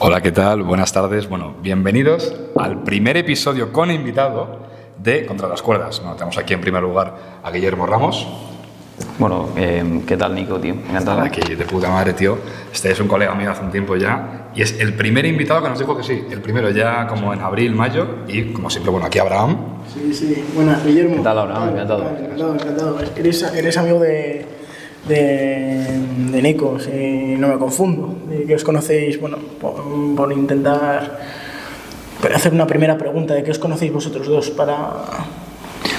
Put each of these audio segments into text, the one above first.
Hola, ¿qué tal? Buenas tardes. Bueno, bienvenidos al primer episodio con invitado de Contra las Cuerdas. Bueno, tenemos aquí en primer lugar a Guillermo Ramos. Bueno, ¿qué tal, Nico, tío? Encantado. Aquí, de puta madre, tío. Este es un colega mío hace un tiempo ya y es el primer invitado que nos dijo que sí. El primero ya como en abril, mayo y como siempre, bueno, aquí Abraham. Sí. Buenas, Guillermo. ¿Qué tal, Abraham? Encantado. Encantado. Eres amigo de Nico, si no me confundo. Que os conocéis, bueno, por intentar hacer una primera pregunta de qué os conocéis vosotros dos para...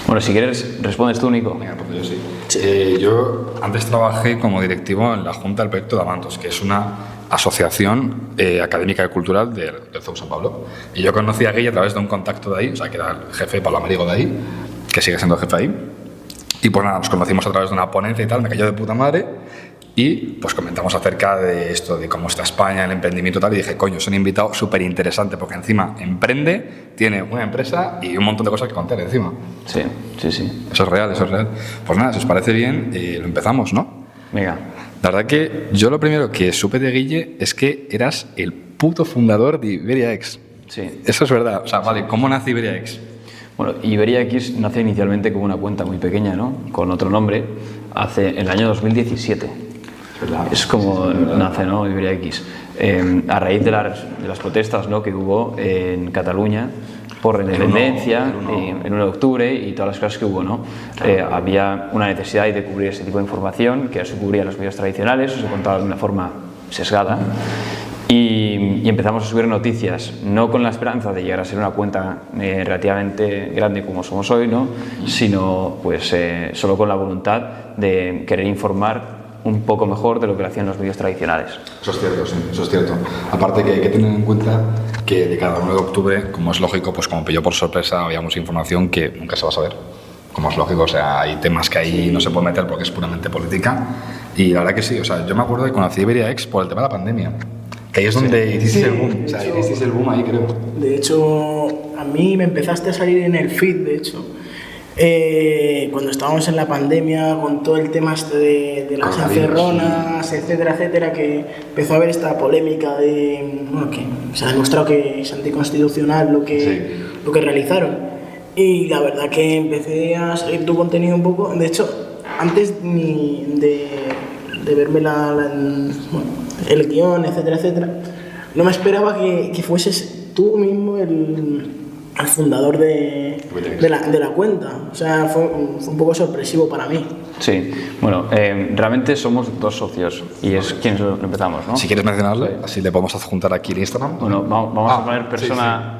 Bueno, si quieres, respondes tú, Nico. Venga, pues yo sí. Yo antes trabajé como directivo en la Junta del Proyecto de Amantos, que es una asociación académica y cultural del CEU San Pablo. Y yo conocí a Guille a través de un contacto de ahí, o sea, que era el jefe Pablo Amerigo de ahí, que sigue siendo jefe ahí. Y pues nada, nos conocimos a través de una ponencia y tal, me cayó de puta madre. Y pues comentamos acerca de esto, de cómo está España, el emprendimiento y tal, y dije, coño, es un invitado súper interesante, porque encima emprende, tiene una empresa y un montón de cosas que contar encima. Sí. Eso es real. Pues nada, si os parece bien, lo empezamos, ¿no? Venga. La verdad que yo lo primero que supe de Guille es que eras el puto fundador de IberiaX. Sí. Eso es verdad. O sea, vale, ¿cómo nace IberiaX? Bueno, IberiaX nace inicialmente como una cuenta muy pequeña, ¿no? Con otro nombre, en el año 2017. Es como nace, ¿no? IberiaX. A raíz de las protestas, ¿no?, que hubo en Cataluña por la independencia, en 1 de octubre y todas las cosas que hubo, ¿no? Había una necesidad de cubrir ese tipo de información que se cubría en los medios tradicionales o se contaba de una forma sesgada. Y empezamos a subir noticias, no con la esperanza de llegar a ser una cuenta relativamente grande como somos hoy, ¿no?, sino pues solo con la voluntad de querer informar un poco mejor de lo que hacían los medios tradicionales. Eso es cierto, sí, eso es cierto. Aparte que hay que tener en cuenta que de cada 1 de octubre, como es lógico, pues como pilló por sorpresa, habíamos información que nunca se va a saber. Como es lógico, o sea, hay temas que ahí no se puede meter porque es puramente política. Y la verdad que sí, o sea, yo me acuerdo que conocí IberiaX por el tema de la pandemia. Que ahí es donde hiciste el boom, o sea, hiciste el boom ahí, creo. De hecho, a mí me empezaste a salir en el feed, de hecho, cuando estábamos en la pandemia, con todo el tema este de las encerronas, etcétera, que empezó a haber esta polémica de, bueno, que se ha demostrado que es anticonstitucional lo que realizaron. Y la verdad que empecé a seguir tu contenido un poco. De hecho, antes de verme el guión, etcétera, no me esperaba que fueses tú mismo el fundador de la cuenta. O sea, fue un poco sorpresivo para mí. Sí, bueno, realmente somos 2 socios y es quienes lo empezamos, ¿no? Si quieres mencionarlo, así le podemos adjuntar aquí el Instagram. Bueno, vamos a poner persona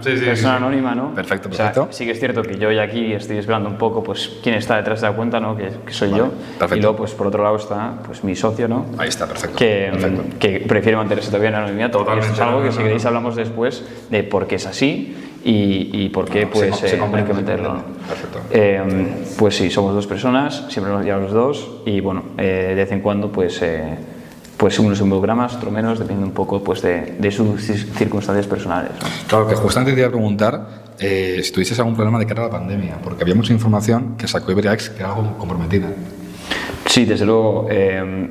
anónima, ¿no? Perfecto. O sea, sí que es cierto que yo ya aquí estoy desvelando un poco pues quién está detrás de la cuenta, ¿no? Que soy yo. Perfecto. Y luego, pues por otro lado está pues mi socio, ¿no? Ahí está, perfecto. Que prefiere mantenerse todavía en anonimato. Totalmente. Esto es algo que si queréis hablamos después de por qué es así y por qué pues hay que meterlo, ¿no? Perfecto. Pues sí, somos 2 personas, siempre nos llevamos los 2 y bueno, de vez en cuando pues uno se involucra más, otro menos, dependiendo un poco pues de sus circunstancias personales, ¿no? Claro, que justamente te iba a preguntar si tuvieses algún problema de cara a la pandemia, porque había mucha información que sacó IberiaX que era algo comprometida. Sí, desde luego, el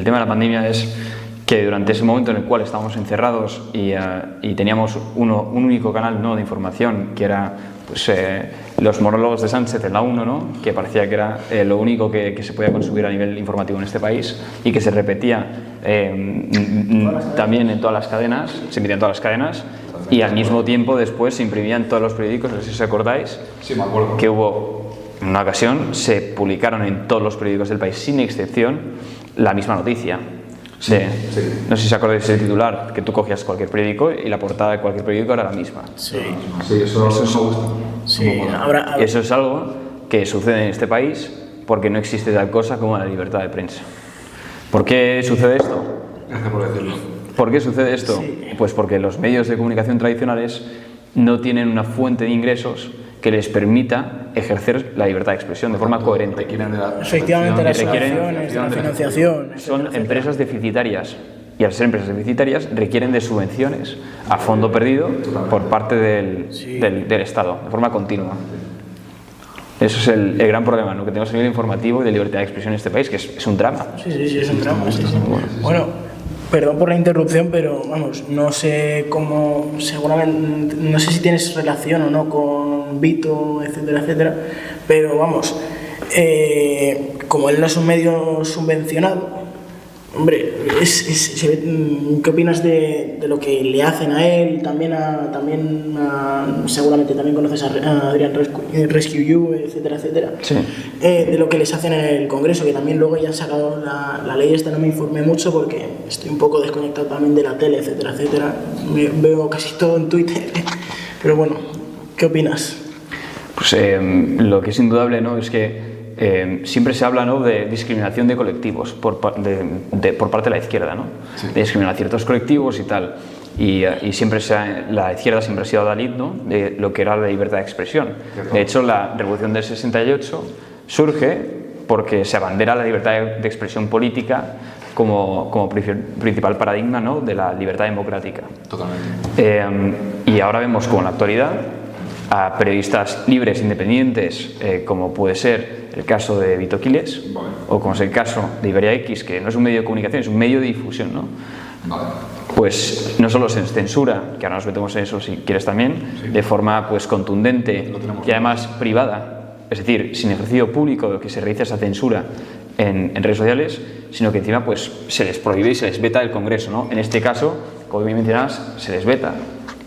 tema de la pandemia es que durante ese momento en el cual estábamos encerrados y teníamos un único canal, ¿no?, de información, que era pues, los monólogos de Sánchez en la 1, ¿no?, que parecía que era lo único que se podía consumir a nivel informativo en este país y que se repetía también en todas las cadenas, se emitían en todas las cadenas y al mismo tiempo después se imprimían todos los periódicos, no sé si os acordáis, Sí, me acuerdo. que hubo en una ocasión, se publicaron en todos los periódicos del país sin excepción la misma noticia. Sí. No sé si os acordáis del titular, que tú cogías cualquier periódico y la portada de cualquier periódico era la misma. Sí, eso me gusta. sí. Eso es algo que sucede en este país porque no existe tal cosa como la libertad de prensa. ¿Por qué sucede esto? Gracias por decirlo. ¿Por qué sucede esto? Sí. Pues porque los medios de comunicación tradicionales no tienen una fuente de ingresos que les permita ejercer la libertad de expresión de forma coherente. Efectivamente, las requieren subvenciones, la financiación, son empresas deficitarias y al ser empresas deficitarias requieren de subvenciones a fondo perdido por parte del Estado, de forma continua. Eso es el gran problema, ¿no?, que tenemos a nivel informativo y de libertad de expresión en este país, que es un drama. Sí, es un drama. Sí. Bueno, Perdón por la interrupción, pero vamos, no sé cómo, seguramente, no sé si tienes relación o no con Vito, etcétera, etcétera, pero vamos, como él no es un medio subvencionado, hombre, ¿qué opinas de lo que le hacen a él? Seguramente también conoces a Adrián Rescue You, etcétera, etcétera. Sí. De lo que les hacen en el Congreso, que también luego ya han sacado la ley esta, no me informé mucho porque estoy un poco desconectado también de la tele, etcétera, etcétera. Veo casi todo en Twitter, pero bueno, ¿qué opinas? Pues lo que es indudable, ¿no?, es que siempre se habla, ¿no?, de discriminación de colectivos por parte de la izquierda, ¿no? Sí. De discriminar a ciertos colectivos y tal. Y siempre la izquierda siempre ha sido adalid, ¿no?, de lo que era la libertad de expresión. De hecho, la Revolución del 68 surge porque se abandera la libertad de expresión política como principal paradigma, ¿no?, de la libertad democrática. Totalmente. Y ahora vemos como en la actualidad a periodistas libres, independientes, como puede ser el caso de Vito Quiles, vale, o como es el caso de Iberia X, que no es un medio de comunicación, es un medio de difusión, ¿no? Vale. Pues no solo se censura, que ahora nos metemos en eso si quieres también, sí, de forma pues contundente y además privada, es decir, sin ejercicio público que se realice esa censura en redes sociales, sino que encima pues se les prohíbe y se les veta del Congreso, ¿no? En este caso, como bien mencionabas, se les veta.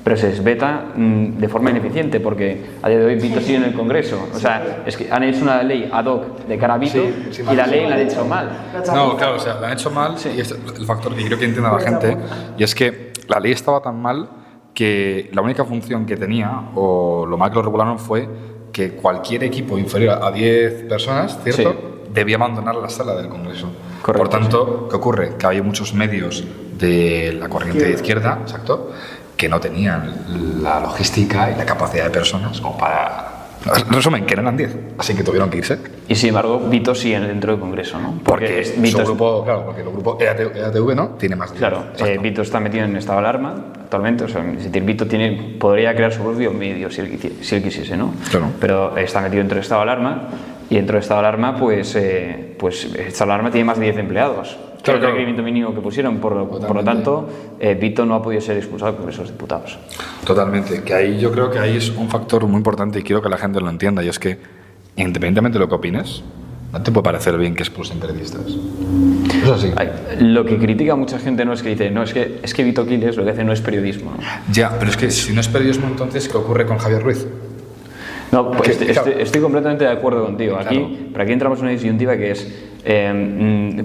Pero se les veta de forma ineficiente porque a día de hoy Vito sigue en el Congreso. O sea, es que han hecho una ley ad hoc de cara a Vito, sí, y la ley la han hecho mal. No, claro, o sea, la han hecho mal, sí, y es el factor que creo que entiende la gente, y es que la ley estaba tan mal que la única función que tenía, o lo mal que lo regularon, fue que cualquier equipo inferior a 10 personas, ¿cierto?, sí, debía abandonar la sala del Congreso. Correcto. Por tanto, ¿qué ocurre? Que hay muchos medios de la corriente de izquierda, exacto, que no tenían la logística y la capacidad de personas como para... En resumen, que no eran 10, así que tuvieron que irse. Y sin embargo, Vito sigue dentro del Congreso, ¿no? Porque Vito porque el grupo EATV, ¿no?, tiene más. Claro, Vito está metido en estado de alarma actualmente, o sea, es decir, Vito podría crear su propio medio si él quisiese, ¿no? Claro. Pero está metido dentro del estado de alarma, y dentro del estado de alarma, pues estado de alarma tiene más de 10 empleados. Claro, el requerimiento mínimo que pusieron, por lo tanto, Vito no ha podido ser expulsado del Congreso de los Diputados. Totalmente, que ahí yo creo que ahí es un factor muy importante y quiero que la gente lo entienda, y es que, independientemente de lo que opines, no te puede parecer bien que expulsen periodistas. Es así. Lo que critica mucha gente no es que dice, no, es que Vito Quiles lo que hace no es periodismo, ¿no? Ya, pero es que si no es periodismo, entonces, ¿qué ocurre con Javier Ruiz? No, pues estoy completamente de acuerdo contigo. Aquí, pero aquí entramos en una disyuntiva que es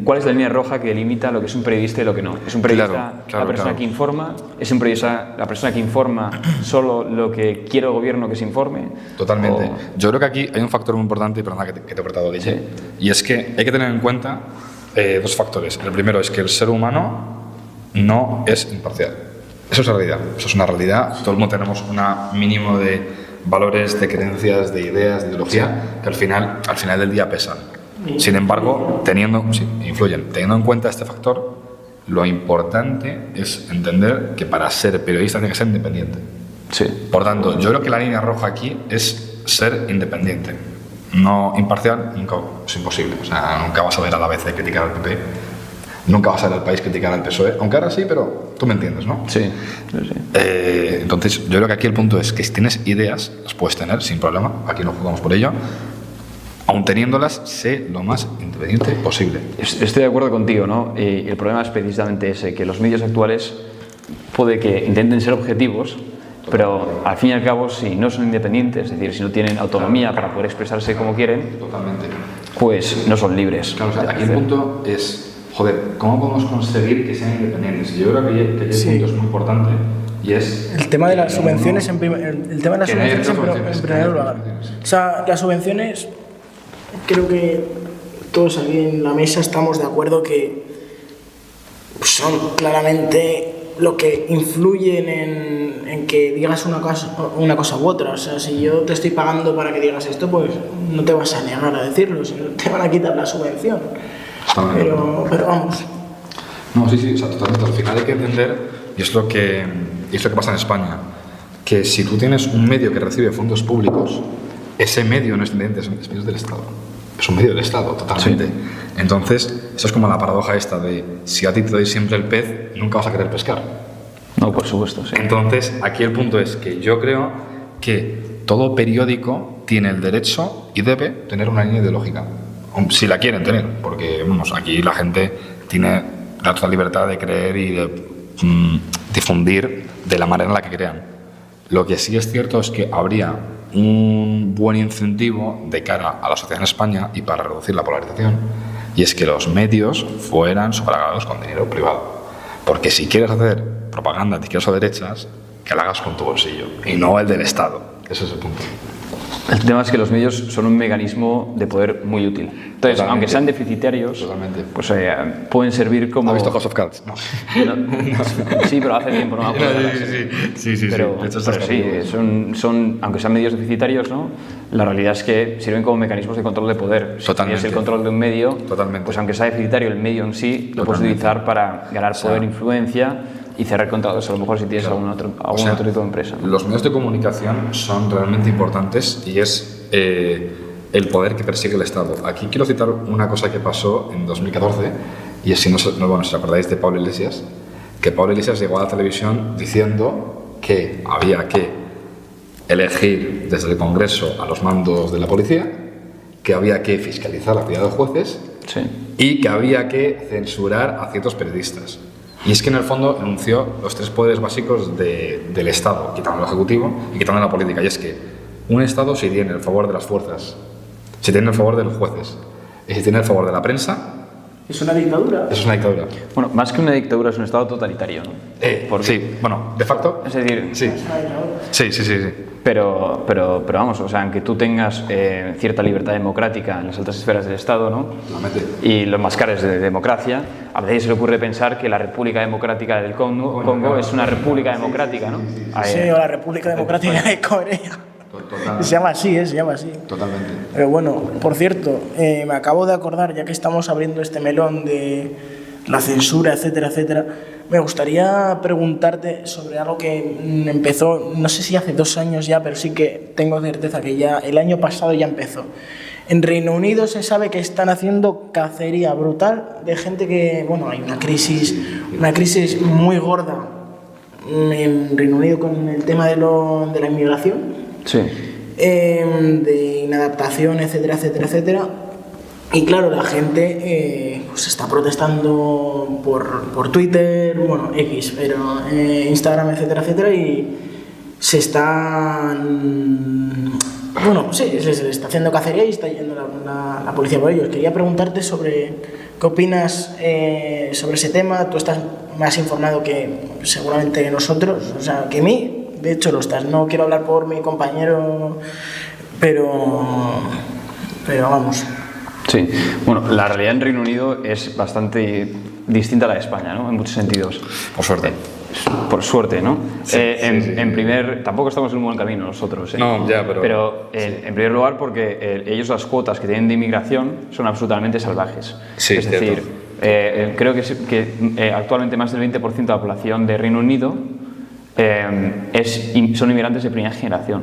¿cuál es la línea roja que limita lo que es un periodista y lo que no? ¿Es un periodista la persona que informa? ¿Es un periodista la persona que informa solo lo que quiere el gobierno que se informe? Totalmente. Yo creo que aquí hay un factor muy importante, y perdona que te he cortado, Guille, sí, y es que hay que tener en cuenta dos factores. El primero es que el ser humano no es imparcial. Eso es la realidad. Eso es una realidad. Todo el mundo tenemos un mínimo de valores, de creencias, de ideas, de ideología, que al final del día pesan. Sin embargo, influyen. Teniendo en cuenta este factor, lo importante es entender que para ser periodista tiene que ser independiente. Sí. Por tanto, yo creo que la línea roja aquí es ser independiente. No imparcial, nunca, es imposible. O sea, nunca vas a ver a la ABC criticar al PP, nunca vas a ver al País criticar al PSOE, aunque ahora sí, pero tú me entiendes, ¿no? Sí. Entonces, yo creo que aquí el punto es que si tienes ideas, las puedes tener sin problema, aquí no jugamos por ello. Aun teniéndolas, sé lo más independiente posible. Estoy de acuerdo contigo, ¿no? Y el problema es precisamente ese, que los medios actuales puede que intenten ser objetivos, pero al fin y al cabo, si no son independientes, es decir, si no tienen autonomía para poder expresarse como quieren, totalmente, pues no son libres. Claro, o sea, aquí el punto es, joder, ¿cómo podemos conseguir que sean independientes? Yo creo que el punto es muy importante, y es... El tema de las subvenciones en primer lugar. O sea, las subvenciones... Creo que todos aquí en la mesa estamos de acuerdo que son claramente lo que influyen en que digas una cosa u otra. O sea, si yo te estoy pagando para que digas esto, pues no te vas a negar a decirlo, sino te van a quitar la subvención. Pero vamos. No, sí, o sea, totalmente. Al final hay que entender, y es lo que pasa en España, que si tú tienes un medio que recibe fondos públicos, ese medio no es independiente, es medio del Estado. es un medio del Estado, totalmente. Sí. Entonces, eso es como la paradoja esta de si a ti te doy siempre el pez, nunca vas a querer pescar. No, por supuesto, sí. Entonces, aquí el punto es que yo creo que todo periódico tiene el derecho y debe tener una línea ideológica, si la quieren tener, porque vamos, aquí la gente tiene la total libertad de creer y de difundir de la manera en la que crean. Lo que sí es cierto es que habría un buen incentivo de cara a la sociedad en España y para reducir la polarización, y es que los medios fueran sufragados con dinero privado. Porque si quieres hacer propaganda de izquierdas o derechas, que la hagas con tu bolsillo y no el del Estado. Ese es el punto. El tema es que los medios son un mecanismo de poder muy útil. Entonces, totalmente, aunque sean deficitarios, pues pueden servir como... ¿Has visto House of Cards? No. Sí, pero hace tiempo no me acuerdo. Sí. Pero sí, son, aunque sean medios deficitarios, ¿no? La realidad es que sirven como mecanismos de control de poder. Si tienes el control de un medio, pues aunque sea deficitario, el medio en sí lo puedes utilizar para ganar poder, influencia y cerrar contratos, a lo mejor si tienes algún otro tipo de empresa. Los medios de comunicación son realmente importantes y es el poder que persigue el Estado. Aquí quiero citar una cosa que pasó en 2014 y es, si os acordáis de Pablo Iglesias, que Pablo Iglesias llegó a la televisión diciendo que había que elegir desde el Congreso a los mandos de la policía, que había que fiscalizar la actividad de los jueces y que había que censurar a ciertos periodistas. Y es que en el fondo enunció los tres poderes básicos del Estado, quitando el Ejecutivo y quitando la política. Y es que un Estado si tiene el favor de las fuerzas, si tiene el favor de los jueces y si tiene el favor de la prensa... ¿Es una dictadura? Es una dictadura. Bueno, más que una dictadura es un Estado totalitario, ¿no? Sí, bueno, de facto... Es decir... Sí. Pero vamos, o sea, aunque tú tengas cierta libertad democrática en las altas esferas del Estado, ¿no? Y los mascares de democracia, a veces se le ocurre pensar que la República Democrática del Congo es una república democrática, ¿no? Sí, o la República Democrática de Corea. Se llama así, se llama así. Totalmente. Pero bueno, por cierto, me acabo de acordar, ya que estamos abriendo este melón de la censura, etcétera, etcétera, me gustaría preguntarte sobre algo que empezó, no sé si hace 2 años ya, pero sí que tengo certeza que ya el año pasado ya empezó. En Reino Unido se sabe que están haciendo cacería brutal de gente que, bueno, hay una crisis muy gorda en Reino Unido con el tema de la inmigración, de inadaptación, etcétera, etcétera, etcétera. Y claro, la gente pues está protestando por Twitter, bueno, X, pero Instagram, etcétera, etcétera, y se están... Bueno, sí, se está haciendo cacería y está yendo la policía por ellos. Quería preguntarte sobre qué opinas sobre ese tema. Tú estás más informado que seguramente nosotros, o sea, que mí, de hecho lo estás. No quiero hablar por mi compañero, pero vamos... Sí, bueno, la realidad en Reino Unido es bastante distinta a la de España, ¿no? En muchos sentidos. Por suerte. Por suerte, ¿no? En primer, tampoco estamos en un buen camino nosotros, ¿eh? No, ya, pero en primer lugar porque ellos las cuotas que tienen de inmigración son absolutamente salvajes. Sí, es decir, creo que actualmente más del 20% de la población de Reino Unido son inmigrantes de primera generación.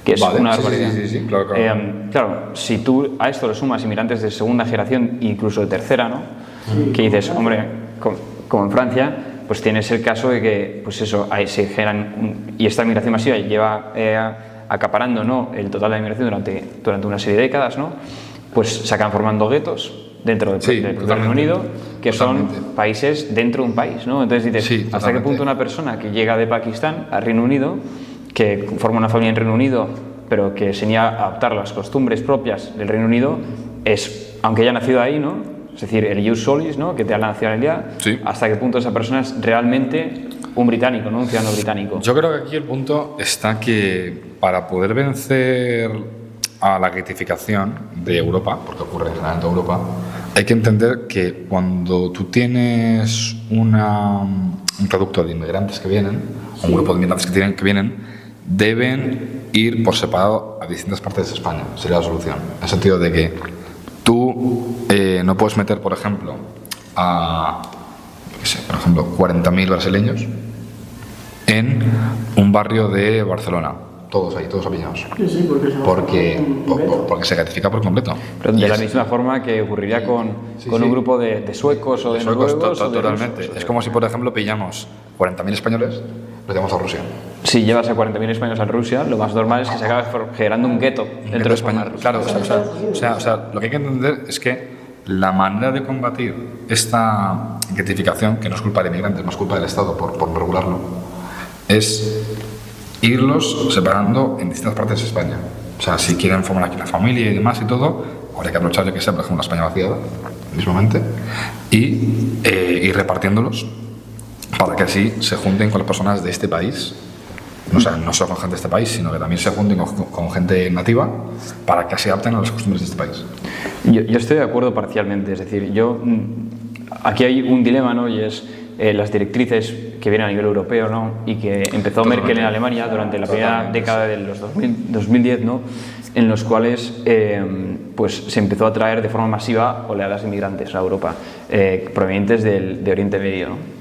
Que es una barbaridad. Sí, claro. Claro, si tú a esto le sumas inmigrantes de segunda generación, incluso de tercera, ¿no? Que dices, hombre, como en Francia, pues tienes el caso de que, pues eso, ahí se generan, y esta migración masiva lleva acaparando, ¿no?, el total de la inmigración durante una serie de décadas, ¿no? Pues se acaban formando guetos dentro del Reino Unido, que son países dentro de un país, ¿no? Entonces dices, ¿hasta qué punto una persona que llega de Pakistán al Reino Unido, que forma una familia en Reino Unido, pero que se niega a adoptar las costumbres propias del Reino Unido, aunque haya nacido ahí, ¿no? Es decir, el ius solis, ¿no?, que te da la nacionalidad, hasta qué punto esa persona es realmente un británico, ¿no?, un ciudadano británico. Yo creo que aquí el punto está que para poder vencer a la gratificación de Europa, porque ocurre en general en toda Europa, hay que entender que cuando tú tienes un producto de inmigrantes que vienen, o un grupo de inmigrantes que vienen, deben ir por separado a distintas partes de España. Sería la solución. En el sentido de que tú no puedes meter, por ejemplo, a 40.000 brasileños en un barrio de Barcelona. todos ahí, todos apiñados. Sí, porque se ratifica por completo. Pero de la misma forma que ocurriría con un grupo de suecos o de noruegos. Totalmente. Es como si, por ejemplo, pillamos 40.000 españoles, los llevamos a Rusia. Si llevas a 40.000 españoles a Rusia, lo más normal es que se acabe generando un gueto dentro de España. Claro, o sea, lo que hay que entender es que la manera de combatir esta identificación, que no es culpa de inmigrantes, no es culpa del Estado por no regularlo, es irlos separando en distintas partes de España. O sea, si quieren formar aquí la familia y demás y todo, habría que aprovechar, yo que sé, por ejemplo, la España vaciada, mismamente, y ir repartiéndolos para que así se junten con las personas de este país. O sea, no solo con gente de este país, sino que también se junten con gente nativa para que se adapten a las costumbres de este país. Yo estoy de acuerdo parcialmente, es decir, aquí hay un dilema, ¿no? Y es las directrices que vienen a nivel europeo, ¿no? Y que empezó Merkel en Alemania durante la primera década de los 2010, ¿no? En los cuales pues se empezó a traer de forma masiva oleadas de inmigrantes a Europa provenientes de Oriente Medio, ¿no?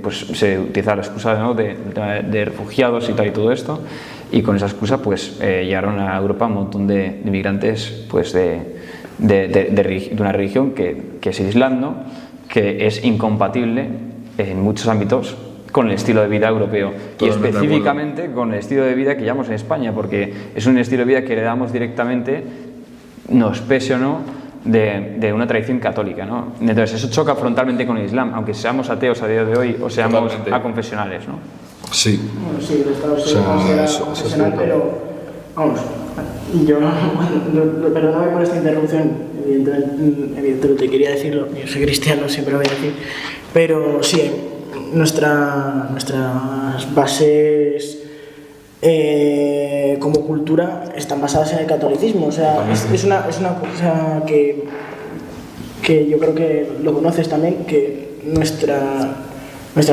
Pues se utiliza la excusa, ¿no? de refugiados y tal y todo esto, y con esa excusa pues llegaron a Europa un montón de inmigrantes pues de una religión que es el Islam, ¿no? Que es incompatible en muchos ámbitos con el estilo de vida europeo. Totalmente, y específicamente con el estilo de vida que llevamos en España, porque es un estilo de vida que heredamos directamente, nos pese o no, de una tradición católica, ¿no? Entonces eso choca frontalmente con el Islam, aunque seamos ateos a día de hoy o seamos aconfesionales, ¿no? Sí. Bueno, sí, el Estado se considera confesional, pero vamos, yo perdóname por esta interrupción, evidentemente quería decirlo, yo soy cristiano, siempre lo voy a decir, pero sí, nuestras bases como cultura están basadas en el catolicismo, o sea, es una cosa que yo creo que lo conoces también, que nuestra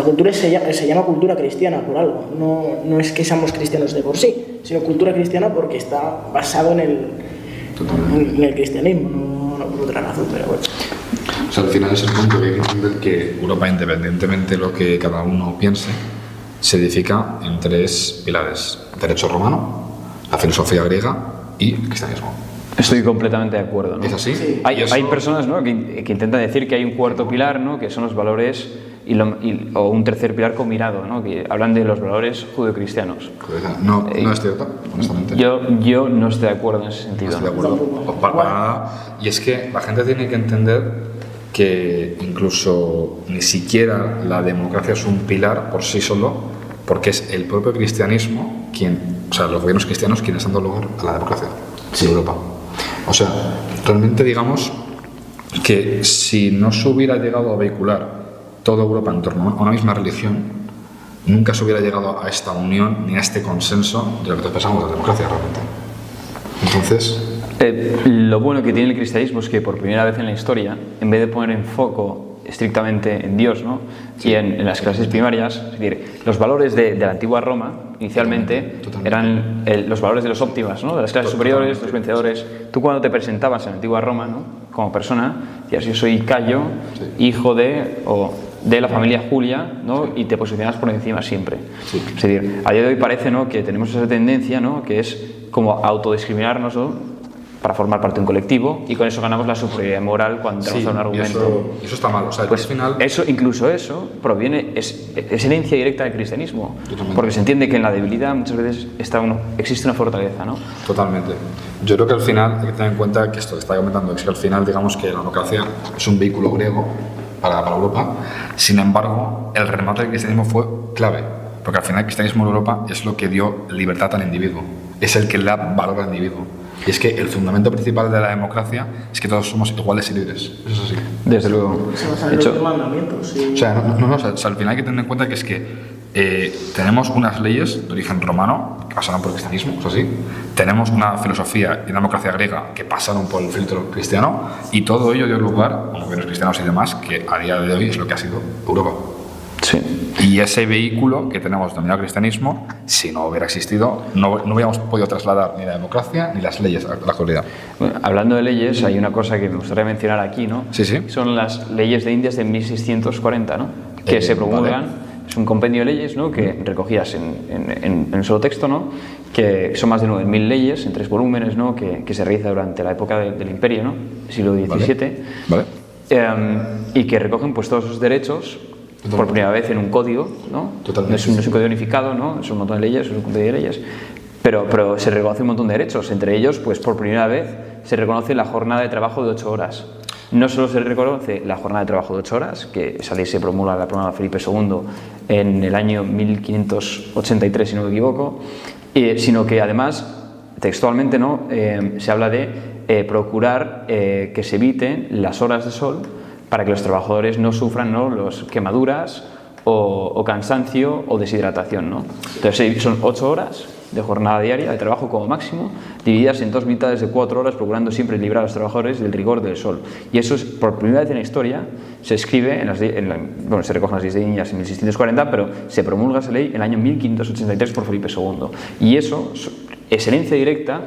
cultura se llama cultura cristiana por algo, no es que seamos cristianos de por sí, sino cultura cristiana porque está basado en el cristianismo, no por otra razón, pero bueno. O sea, al final es el punto que hay que entender que Europa, independientemente de lo que cada uno piense, se edifica en tres pilares: derecho romano, la filosofía griega y el cristianismo. Estoy completamente de acuerdo, ¿no? ¿Es así? Sí. Hay personas, ¿no? que intentan decir que hay un cuarto pilar, ¿no? Que son los valores o un tercer pilar combinado, ¿no? Que hablan de los valores judeocristianos. No es cierto, honestamente. Yo no estoy de acuerdo en ese sentido. No estoy de acuerdo. Para nada. Y es que la gente tiene que entender que incluso ni siquiera la democracia es un pilar por sí solo, porque es el propio cristianismo los gobiernos cristianos quienes han dado lugar a la democracia en Europa. O sea, realmente digamos que si no se hubiera llegado a vehicular toda Europa en torno a una misma religión, nunca se hubiera llegado a esta unión ni a este consenso de lo que pensamos de la democracia realmente. Entonces... lo bueno que tiene el cristianismo es que por primera vez en la historia, en vez de poner en foco estrictamente en Dios, ¿no? Sí. Y en las clases primarias, es decir, los valores de la antigua Roma inicialmente eran los valores de los óptimas, ¿no? De las clases superiores, los vencedores. Tú cuando te presentabas en la antigua Roma, ¿no? Como persona, decías: yo soy Cayo, hijo de la familia Julia, ¿no? Y te posicionas por encima siempre. Sí. Es decir, a día de hoy parece, ¿no? Que tenemos esa tendencia, ¿no? Que es como autodiscriminarnos, ¿no? Para formar parte de un colectivo, y con eso ganamos la superioridad moral cuando entramos a un argumento. Y eso está mal. O sea, pues al final... incluso eso proviene, es herencia directa del cristianismo, porque se entiende que en la debilidad muchas veces existe una fortaleza, ¿no? Totalmente. Yo creo que al final hay que tener en cuenta que esto que está comentando es que al final, digamos que la democracia es un vehículo griego para Europa. Sin embargo, el remate del cristianismo fue clave, porque al final el cristianismo en Europa es lo que dio libertad al individuo, es el que le da valor al individuo. Y es que el fundamento principal de la democracia es que todos somos iguales y libres. Eso es así. Desde luego. De hecho, los mandamientos. Sí. O sea, al final hay que tener en cuenta que es que tenemos unas leyes de origen romano que pasaron por el cristianismo, es así. Tenemos una filosofía y una democracia griega que pasaron por el filtro cristiano, y todo ello dio lugar a gobiernos cristianos y demás, que a día de hoy es lo que ha sido Europa. Sí. Y ese vehículo que tenemos denominado cristianismo, si no hubiera existido, no hubiéramos podido trasladar ni la democracia ni las leyes a la actualidad. Bueno, hablando de leyes, hay una cosa que me gustaría mencionar aquí, ¿no? Sí. Son las leyes de Indias de 1640, ¿no? Que se promulgan es un compendio de leyes, ¿no? Que recogidas en un solo texto, ¿no? Que son más de 9.000 leyes en 3 volúmenes, ¿no? Que se realiza durante la época del Imperio, ¿no? Siglo XVII. Vale. Y que recogen pues todos esos derechos por primera vez en un código, ¿no? Totalmente. No es un código unificado, ¿no? Es un montón de leyes, es un compendio de leyes, pero se reconoce un montón de derechos. Entre ellos, pues por primera vez se reconoce la jornada de trabajo de 8 horas. No solo se reconoce la jornada de trabajo de 8 horas, que esa ley se promulga la promulga Felipe II en el año 1583, si no me equivoco, sino que además, textualmente, ¿no? Se habla de procurar que se eviten las horas de sol para que los trabajadores no sufran, ¿no? Los quemaduras o cansancio o deshidratación, ¿no? Entonces son 8 horas de jornada diaria de trabajo como máximo, divididas en 2 mitades de 4 horas, procurando siempre librar a los trabajadores del rigor del sol. Y eso es, por primera vez en la historia, se escribe, se recogen las leyes de Indias en 1640, pero se promulga esa ley en el año 1583 por Felipe II. Y eso es herencia directa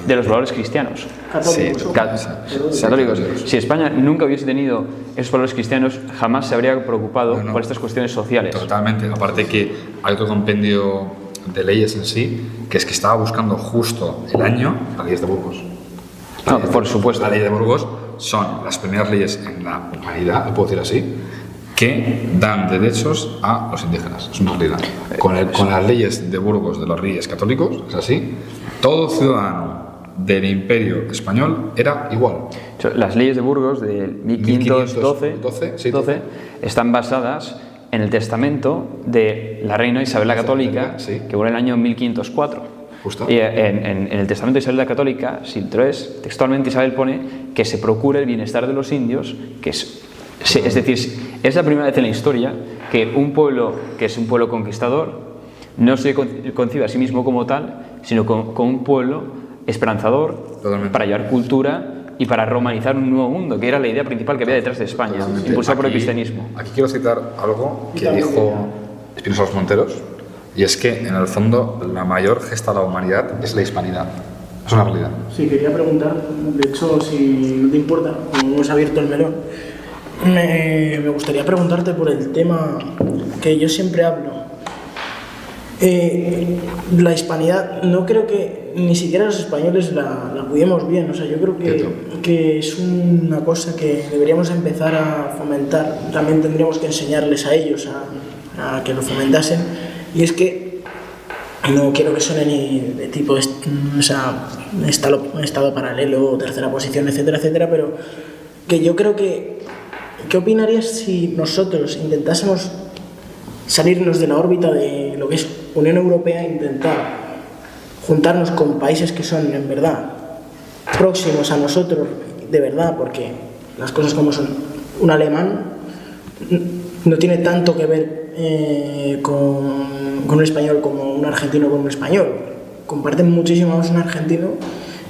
de los valores cristianos. Católicos. Si España nunca hubiese tenido esos valores cristianos, jamás se habría preocupado por estas cuestiones sociales. Totalmente. Aparte que hay otro compendio de leyes en sí, que es que estaba buscando justo el año, las leyes de Burgos. Por supuesto. La ley de Burgos son las primeras leyes en la humanidad, lo puedo decir así, que dan derechos a los indígenas. Es una realidad. Con las leyes de Burgos de los Reyes Católicos, es así, todo ciudadano del Imperio Español era igual. Las leyes de Burgos de 1512 están basadas en el testamento de la reina Isabel la Católica, que fue en el año 1504. Justo. Y en el testamento de Isabel la Católica, si lo es, textualmente Isabel pone que se procure el bienestar de los indios, que es decir, es la primera vez en la historia que un pueblo que es un pueblo conquistador no se concibe a sí mismo como tal, sino como un pueblo esperanzador. Totalmente. Para llevar cultura y para romanizar un nuevo mundo, que era la idea principal que había detrás de España, impulsada por el cristianismo. Aquí quiero citar algo que dijo Espinosa Los Monteros, y es que, en el fondo, la mayor gesta de la humanidad es la hispanidad. Es una realidad. Sí, quería preguntar, de hecho, si no te importa, como hemos abierto el melón, me gustaría preguntarte por el tema que yo siempre hablo. La hispanidad, no creo que ni siquiera los españoles la cuidemos bien. O sea, yo creo que es una cosa que deberíamos empezar a fomentar. También tendríamos que enseñarles a ellos a que lo fomentasen. Y es que no quiero que suene ni de tipo estado paralelo, tercera posición, etcétera, etcétera, pero que yo creo que... ¿Qué opinarías si nosotros intentásemos salirnos de la órbita de lo que es Unión Europea e intentar juntarnos con países que son en verdad próximos a nosotros de verdad, porque las cosas como son? Un alemán no tiene tanto que ver con un español como un argentino con un español. Comparten muchísimo más un argentino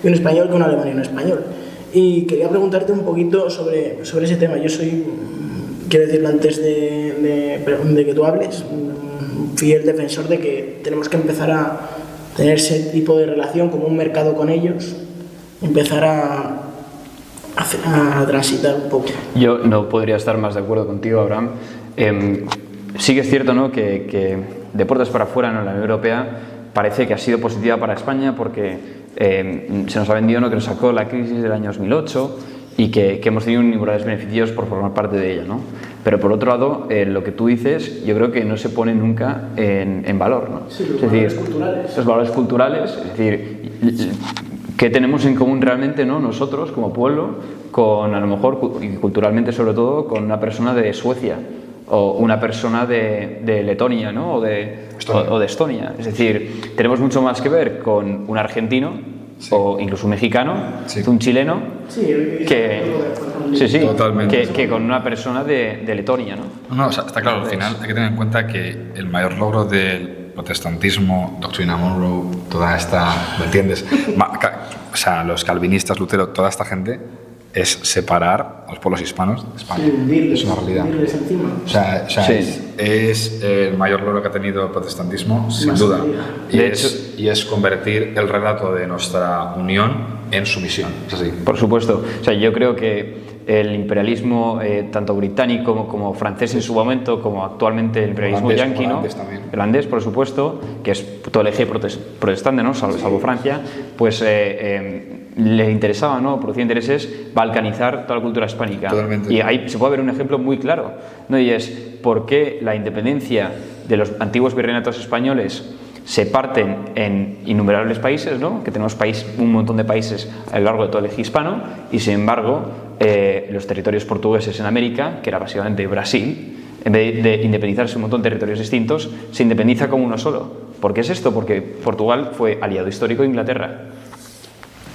y un español que un alemán y un español. Y quería preguntarte un poquito sobre ese tema. Yo soy, quiero decirlo antes de que tú hables, un fiel defensor de que tenemos que empezar a tener ese tipo de relación como un mercado con ellos, empezar a transitar un poco. Yo no podría estar más de acuerdo contigo, Abraham. Sí que es cierto, ¿no?, que de puertas para afuera, ¿no?, la Unión Europea parece que ha sido positiva para España porque se nos ha vendido, ¿no?, que nos sacó la crisis del año 2008 y que hemos tenido innumerables beneficios por formar parte de ella, ¿no? Pero por otro lado, lo que tú dices, yo creo que no se pone nunca en valor, ¿no? Sí, los valores culturales. Los valores culturales, es decir, ¿qué tenemos en común realmente, ¿no?, nosotros como pueblo, con, a lo mejor, y culturalmente sobre todo, con una persona de Suecia o una persona de Letonia, ¿no?, o de Estonia? Es decir, tenemos mucho más que ver con un argentino, sí, o incluso un mexicano, sí, un chileno, sí, que con una persona de Letonia, ¿no? No, o sea, está claro, al final hay que tener en cuenta que el mayor logro del protestantismo, Doctrina Monroe, toda esta, ¿me entiendes? O sea, los calvinistas, Lutero, toda esta gente, es separar a los pueblos hispanos de España. Sí, es una realidad. Encima. O sea sí, es el mayor logro que ha tenido el protestantismo, sin duda. Y es convertir el relato de nuestra unión en su misión. Es así. Por supuesto. O sea, yo creo que el imperialismo tanto británico como francés en su momento, como actualmente el imperialismo yanqui, ¿no? Irlandés, por supuesto, que es todo el eje protestante, ¿no? Salvo Francia, pues le interesaba, ¿no? Producía intereses balcanizar toda la cultura hispánica. Totalmente. Y ahí se puede ver un ejemplo muy claro, ¿no? Y es por qué la independencia de los antiguos virreinatos españoles se parten en innumerables países, ¿no? Que tenemos un montón de países a lo largo de todo el eje hispano, y sin embargo los territorios portugueses en América, que era básicamente Brasil, en vez de independizarse un montón de territorios distintos, se independiza como uno solo. ¿Por qué es esto? Porque Portugal fue aliado histórico de Inglaterra.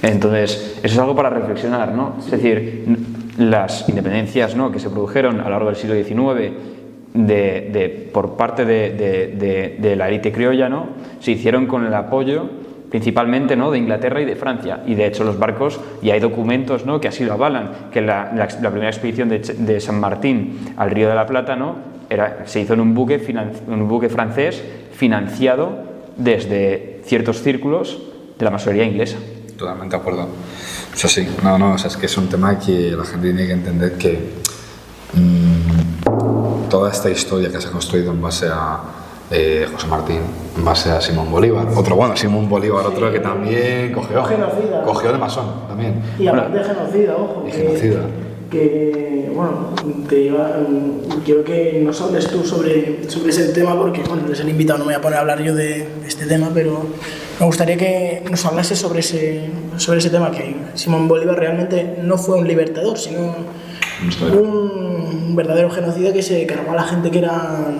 Entonces, eso es algo para reflexionar, ¿no? Es decir, las independencias, ¿no?, que se produjeron a lo largo del siglo XIX por parte de la élite criolla, ¿no?, se hicieron con el apoyo principalmente, ¿no?, de Inglaterra y de Francia. Y de hecho los barcos, y hay documentos, ¿no?, que así lo avalan, que la primera expedición de San Martín al Río de la Plata, ¿no?, se hizo en un buque francés financiado desde ciertos círculos de la masonería inglesa. Totalmente de acuerdo. O sea, sí, o sea, es que es un tema que la gente tiene que entender que toda esta historia que se ha construido en base a José Martín, en base a Simón Bolívar, Simón Bolívar, otro que también cogió de masón también. Y aparte de genocida, ojo. Y genocida. Bueno, quiero que nos hables tú sobre ese tema, porque bueno, eres el invitado, no me voy a poner a hablar yo de este tema, pero me gustaría que nos hablase sobre ese tema, que Simón Bolívar realmente no fue un libertador, sino un verdadero genocida que se cargó a la gente que era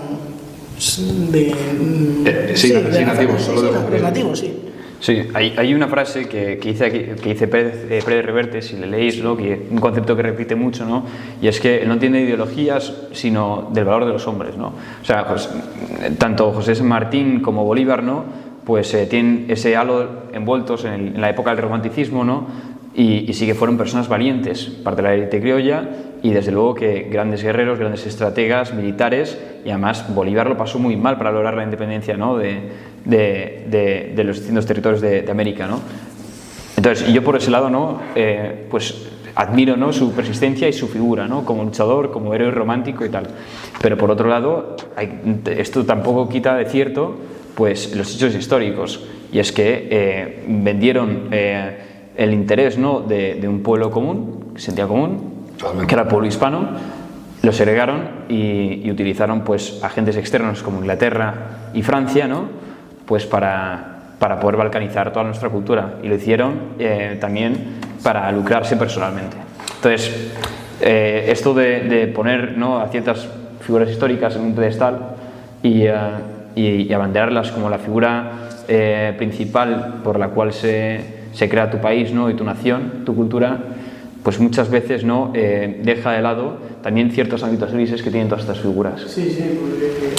nativos, sí. Sí, hay una frase que dice Pérez Reverte, si le leéis, ¿no?, que un concepto que repite mucho, ¿no?, y es que él no tiene ideologías, sino del valor de los hombres, ¿no? O sea, pues, tanto José San Martín como Bolívar, ¿no?, pues tienen ese halo envueltos en la época del romanticismo, ¿no?, y sí que fueron personas valientes, parte de la élite criolla, y desde luego que grandes guerreros, grandes estrategas, militares, y además Bolívar lo pasó muy mal para lograr la independencia, ¿no?, de los distintos territorios de América, ¿no? Entonces, yo por ese lado, ¿no?, pues admiro, ¿no?, su persistencia y su figura, ¿no?, como luchador, como héroe romántico y tal. Pero por otro lado, esto tampoco quita de cierto, pues, los hechos históricos, y es que vendieron el interés, ¿no?, de un pueblo común, sentido común, que era el pueblo hispano, lo segregaron y utilizaron, pues, agentes externos como Inglaterra y Francia, ¿no?, pues para poder balcanizar toda nuestra cultura, y lo hicieron también para lucrarse personalmente. Entonces, esto de poner, ¿no?, a ciertas figuras históricas en un pedestal y abanderarlas como la figura principal por la cual se crea tu país, ¿no?, y tu nación, tu cultura, pues muchas veces, ¿no?, deja de lado también ciertos ámbitos grises que tienen todas estas figuras. Sí, porque...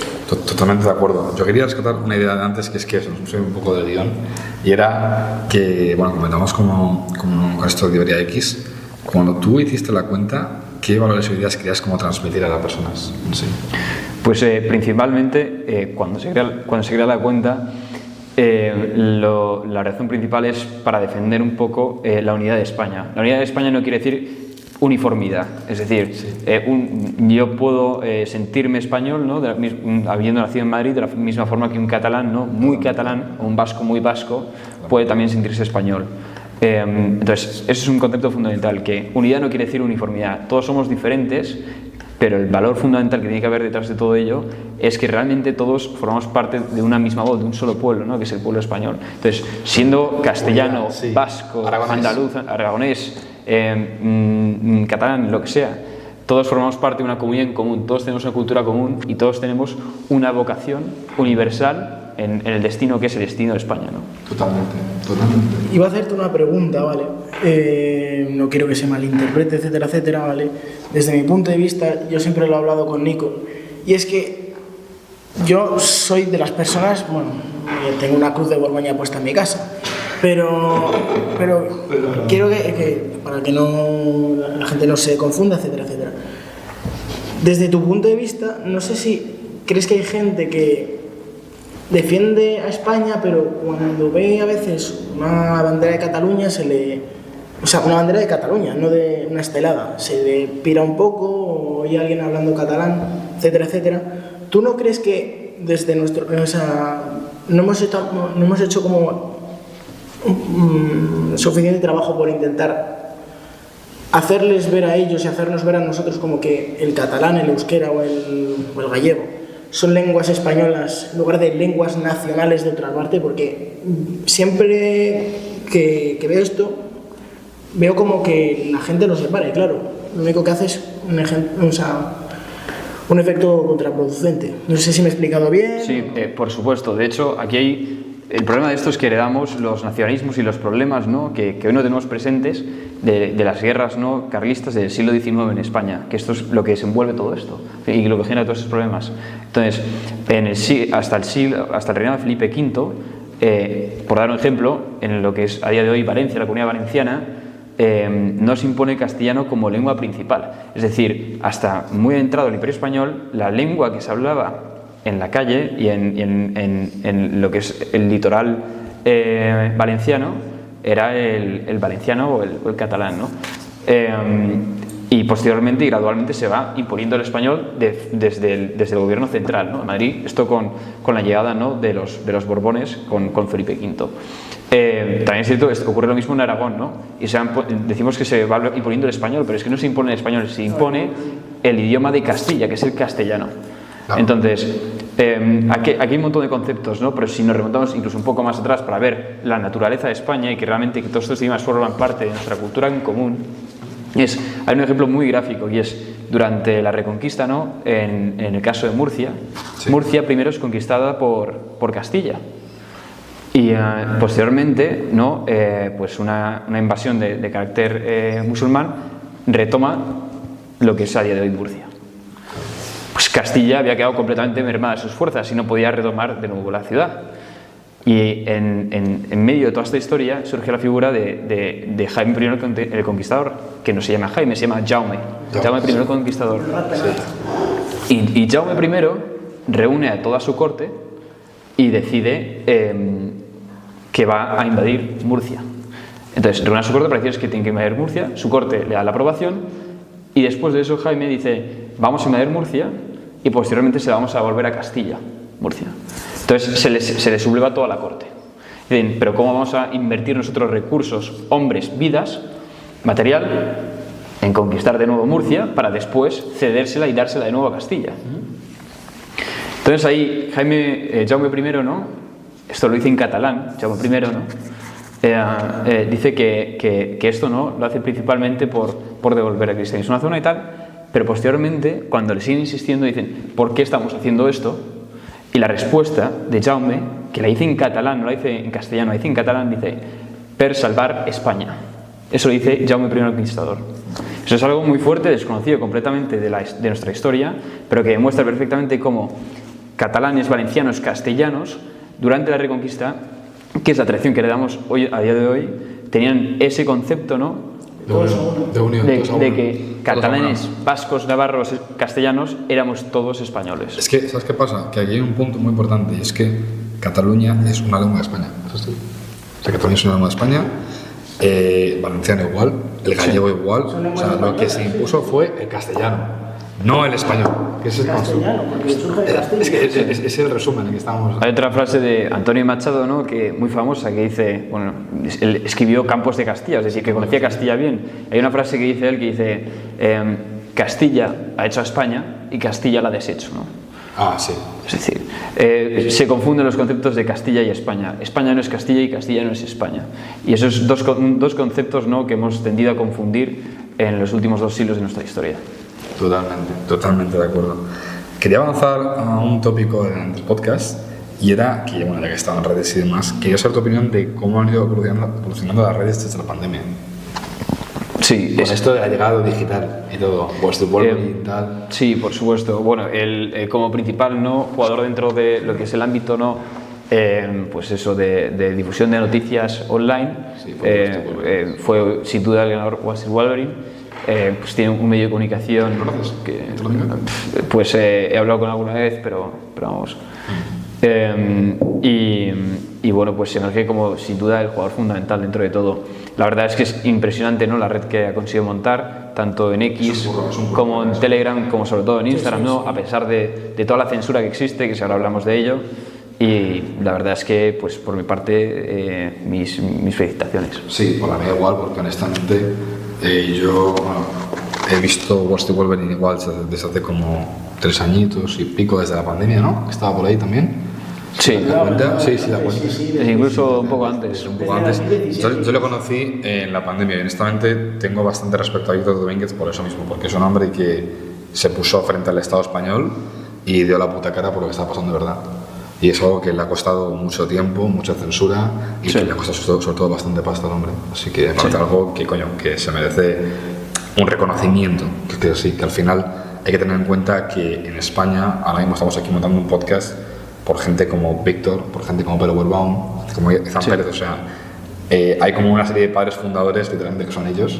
Totalmente de acuerdo. Yo quería rescatar una idea de antes, que es que nos pusimos un poco del guión, y era que, bueno, comentamos con esto de Iberia X, cuando tú hiciste la cuenta, ¿qué valores o ideas querías como transmitir a las personas? Sí. Pues principalmente, cuando se crea la cuenta, la razón principal es para defender un poco la unidad de España. La unidad de España no quiere decir uniformidad, es decir, yo puedo sentirme español, ¿no?, habiendo nacido en Madrid, de la misma forma que un catalán, ¿no?, muy catalán, o un vasco muy vasco, puede también sentirse español. Entonces, ese es un concepto fundamental, que unidad no quiere decir uniformidad, todos somos diferentes, pero el valor fundamental que tiene que haber detrás de todo ello es que realmente todos formamos parte de una misma voz, de un solo pueblo, ¿no?, que es el pueblo español. Entonces, siendo castellano, vasco, andaluz, aragonés, catalán, lo que sea, todos formamos parte de una comunidad en común, todos tenemos una cultura común y todos tenemos una vocación universal en el destino que es el destino de España, ¿no? Totalmente. Iba a hacerte una pregunta, ¿vale? No quiero que se malinterprete, etcétera, ¿vale? Desde mi punto de vista, yo siempre lo he hablado con Nico, y es que yo soy de las personas, bueno, tengo una cruz de Borgoña puesta en mi casa, pero quiero que para que la gente no se confunda, etcétera. Desde tu punto de vista, no sé si crees que hay gente que defiende a España, pero cuando ve a veces una bandera de Cataluña se le O sea, una bandera de Cataluña, no de una estelada. Se pira un poco, o hay alguien hablando catalán, etcétera, etcétera. ¿Tú no crees que desde nuestro... O sea, no hemos hecho como suficiente trabajo por intentar hacerles ver a ellos y hacernos ver a nosotros como que el catalán, el euskera o el gallego son lenguas españolas en lugar de lenguas nacionales de otra parte? Porque siempre que veo esto, veo como que la gente lo separa y claro, lo único que hace es un efecto contraproducente. No sé si me he explicado bien. Sí, por supuesto. De hecho, aquí el problema de esto es que heredamos los nacionalismos y los problemas, ¿no?, que hoy no tenemos presentes de las guerras, ¿no?, carlistas del siglo XIX en España, que esto es lo que desenvuelve todo esto y lo que genera todos esos problemas. Entonces, hasta el reinado de Felipe V, por dar un ejemplo, en lo que es a día de hoy Valencia, la Comunidad Valenciana, no se impone el castellano como lengua principal. Es decir, hasta muy entrado el Imperio Español, la lengua que se hablaba en la calle y en lo que es el litoral valenciano era el valenciano o el catalán, ¿no? Y posteriormente y gradualmente se va imponiendo el español desde el gobierno central, ¿no?, en Madrid, esto con la llegada, ¿no?, de los Borbones con Felipe V. También es cierto, ocurre lo mismo en Aragón, ¿no? Y decimos que se va imponiendo el español, pero es que no se impone el español, se impone el idioma de Castilla, que es el castellano. Entonces, aquí hay un montón de conceptos, ¿no? Pero si nos remontamos incluso un poco más atrás para ver la naturaleza de España y que realmente todos estos idiomas forman parte de nuestra cultura en común, hay un ejemplo muy gráfico y es durante la Reconquista, ¿no?, en el caso de Murcia. Sí. Murcia primero es conquistada por Castilla y posteriormente, ¿no?, pues una invasión de carácter musulmán retoma lo que es a día de hoy Murcia. Pues Castilla había quedado completamente mermada de sus fuerzas y no podía retomar de nuevo la ciudad. Y en medio de toda esta historia surge la figura de Jaime I el Conquistador, que no se llama Jaime, se llama Jaume. Jaume I el Conquistador. Sí. Y Jaume I reúne a toda su corte y decide que va a invadir Murcia. Entonces reúne a su corte para decirles que tienen que invadir Murcia, su corte le da la aprobación y después de eso Jaime dice: vamos a invadir Murcia y posteriormente se la vamos a volver a Castilla, Murcia. Entonces se le subleva toda la corte. Dicen, pero ¿cómo vamos a invertir nosotros recursos, hombres, vidas, material, en conquistar de nuevo Murcia para después cedérsela y dársela de nuevo a Castilla? Entonces ahí Jaume I, ¿no?, esto lo dice en catalán, Jaume I, ¿no?, dice que esto, ¿no?, lo hace principalmente por devolver al cristianismo a una zona y tal, pero posteriormente, cuando le siguen insistiendo, dicen, ¿por qué estamos haciendo esto? Y la respuesta de Jaume, que la dice en catalán, no la dice en castellano, la dice en catalán, dice: per salvar España. Eso lo dice Jaume I el Conquistador. Eso es algo muy fuerte, desconocido completamente de nuestra historia, pero que demuestra perfectamente cómo catalanes, valencianos, castellanos, durante la Reconquista, que es la tradición que heredamos hoy, a día de hoy, tenían ese concepto, ¿no?, de unión, de que catalanes, vascos, navarros, castellanos éramos todos españoles. Es que, ¿sabes qué pasa? Que aquí hay un punto muy importante y es que Cataluña es una lengua de España. Eso sí. O sea, Cataluña es una lengua de España, valenciano igual, el gallego igual. O sea, lo que se impuso fue el castellano, no el español, que es el castellano, porque surge de Castilla. Es que es el resumen en que estamos. Hay otra frase de Antonio Machado, ¿no?, que muy famosa, que dice, bueno, él escribió Campos de Castilla, es decir, que conocía Castilla bien. Hay una frase que dice él que dice: Castilla ha hecho a España y Castilla la ha deshecho, ¿no? Ah, sí. Es decir, se confunden los conceptos de Castilla y España. España no es Castilla y Castilla no es España. Y esos dos conceptos, ¿no?, que hemos tendido a confundir en los últimos 2 siglos de nuestra historia. Totalmente de acuerdo. Quería avanzar a un tópico del podcast y era que, bueno, ya que estaba en redes y demás, quería saber tu opinión de cómo han ido evolucionando las redes desde la pandemia. Sí, con esto de la llegada digital y todo, y tal. Sí, por supuesto. Bueno, como principal, ¿no?, jugador dentro de lo que es el ámbito, ¿no?, pues eso de difusión de noticias online, sí, fue sin duda el ganador Wall Street Wolverine. Pues tiene un medio de comunicación que, pues he hablado con alguna vez, pero vamos. Y bueno, pues se emerge como sin duda el jugador fundamental dentro de todo. la verdad es que es impresionante, ¿no? La red que ha conseguido montar, tanto en X como en Telegram, como sobre todo en Instagram, ¿no? A pesar de toda la censura que existe, que si ahora hablamos de ello. Y la verdad es que, pues por mi parte, mis felicitaciones. Sí, por la mía igual, porque honestamente yo he visto Wall Street Wolverine igual desde hace como 3 añitos y pico desde la pandemia, ¿no? Estaba por ahí también. Sí, ¿La cuenta? Sí, la cuenta. Incluso un poco antes. Un poco antes. Yo lo conocí en la pandemia y honestamente tengo bastante respeto a Víctor Domínguez por eso mismo, porque es un hombre que se puso frente al Estado español y dio la puta cara por lo que estaba pasando de verdad. Y es algo que le ha costado mucho tiempo, mucha censura y que le ha costado sobre todo bastante pasta al hombre. Así que me parece algo que, coño, que se merece un reconocimiento. Que sí, que al final hay que tener en cuenta que en España ahora mismo estamos aquí montando un podcast por gente como Víctor, por gente como Pere Werbaum, como Izan Pérez, o sea, hay como una serie de padres fundadores, literalmente, que son ellos,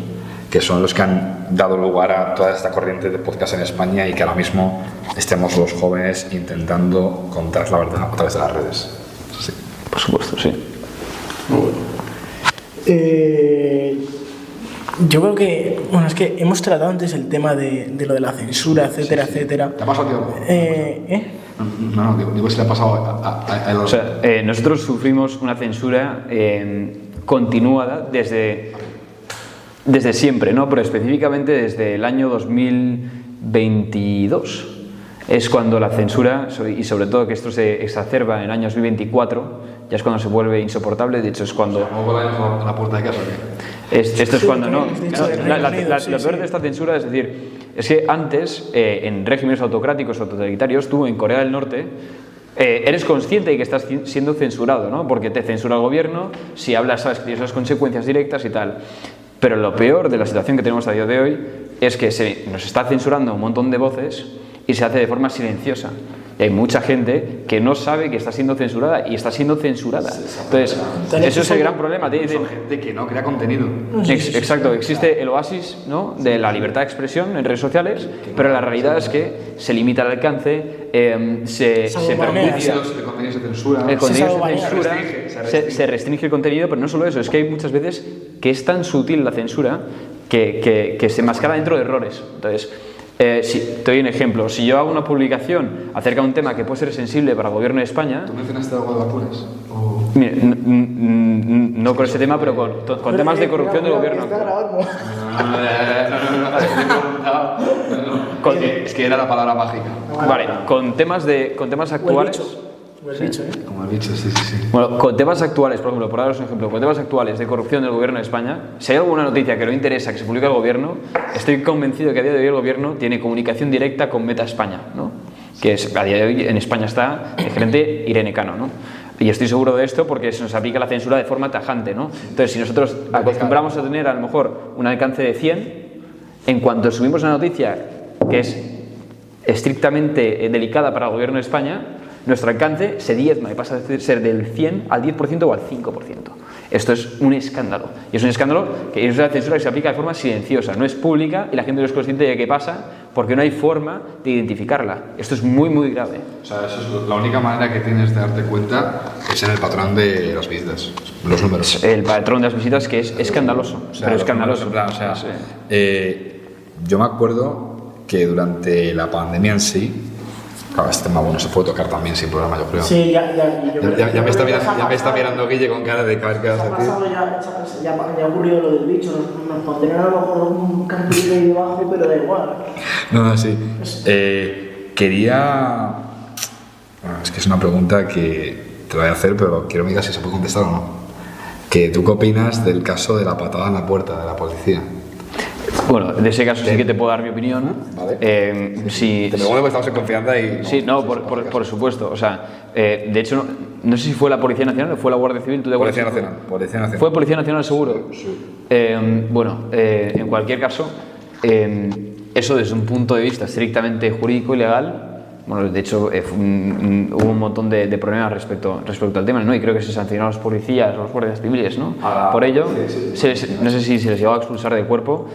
que son los que han dado lugar a toda esta corriente de podcast en España y que ahora mismo estemos los jóvenes intentando contar la verdad a través de las redes. Sí. Por supuesto, sí. Muy bueno. Yo creo que, bueno, es que hemos tratado antes el tema de lo de la censura, etcétera, etcétera. ¿Te ha pasado, tío? No, digo si le ha pasado a los... O sea, nosotros sufrimos una censura continuada desde siempre, ¿no? Pero específicamente desde el año 2022 es cuando la censura, y sobre todo que esto se exacerba en el año 2024, ya es cuando se vuelve insoportable. De hecho es cuando... ¿Cómo voláis a la puerta de casa? Esto es cuando no. Lo peor de esta censura es decir, es que antes, en regímenes autocráticos o totalitarios, tú en Corea del Norte eres consciente de que estás siendo censurado, ¿no? Porque te censura el gobierno, si hablas sabes que tienes las consecuencias directas y tal. Pero lo peor de la situación que tenemos a día de hoy es que nos está censurando un montón de voces y se hace de forma silenciosa. Y hay mucha gente que no sabe que está siendo censurada y está siendo censurada. Entonces, eso es el gran problema. Son gente que no crea contenido. Exacto, existe el oasis, ¿no?, de la libertad de expresión en redes sociales, pero la realidad es que se limita el alcance, se perjudicia. El contenido se censura, se restringe el contenido, pero no solo eso, es que hay muchas veces que es tan sutil la censura que se enmascara dentro de errores. Entonces, te doy un ejemplo. Si yo hago una publicación acerca de un tema que puede ser sensible para el gobierno de España... ¿Tú mencionaste algo de vacunas? Mire, no con ese tema, pero con temas de corrupción del gobierno. Es que era la palabra mágica. Vale, con temas actuales... Como el bicho, sí. Bueno, con temas actuales, por ejemplo, por daros un ejemplo, con temas actuales de corrupción del gobierno de España, si hay alguna noticia que no interesa que se publique al gobierno, estoy convencido que a día de hoy el gobierno tiene comunicación directa con Meta España, ¿no? Que es, a día de hoy en España está el gerente Irene Cano, ¿no? Y estoy seguro de esto porque se nos aplica la censura de forma tajante, ¿no? Entonces, si nosotros acostumbramos a tener a lo mejor un alcance de 100, en cuanto subimos una noticia que es estrictamente delicada para el gobierno de España, nuestro alcance se diezma y pasa de ser del 100 al 10% o al 5%. Esto es un escándalo. Y es un escándalo que es una censura que se aplica de forma silenciosa, no es pública y la gente no es consciente de qué pasa porque no hay forma de identificarla. Esto es muy, muy grave. O sea, eso es la única manera que tienes de darte cuenta es en el patrón de las visitas, los números. El patrón de las visitas que es escandaloso, o sea, pero escandaloso. Yo me acuerdo que durante la pandemia en sí, claro, este tema bueno se puede tocar también sin problema, yo creo. Sí, ya me está mirando Guille con cara de caer que vas a decir. Ya ha ocurrido lo del bicho, nos pondrían a lo mejor un cartelito ahí debajo, pero da igual. No, sí. Quería... Bueno, es que es una pregunta que te la voy a hacer, pero quiero que me digas si se puede contestar o no. ¿Tú qué opinas del caso de la patada en la puerta de la policía? Bueno, de ese caso sí que te puedo dar mi opinión. Vale. Te pregunto porque estamos en confianza y... Sí, no, por supuesto. O sea, de hecho, no sé si fue la Policía Nacional o fue la Guardia Civil. Policía Nacional. ¿Fue Policía Nacional seguro? Sí. Bueno, en cualquier caso, eso desde un punto de vista estrictamente jurídico y legal, bueno, de hecho hubo un montón de problemas respecto al tema, ¿no? Y creo que se sancionaron a los policías, a los guardias civiles, ¿no? Por ello, no sé si se les llegó a expulsar del cuerpo,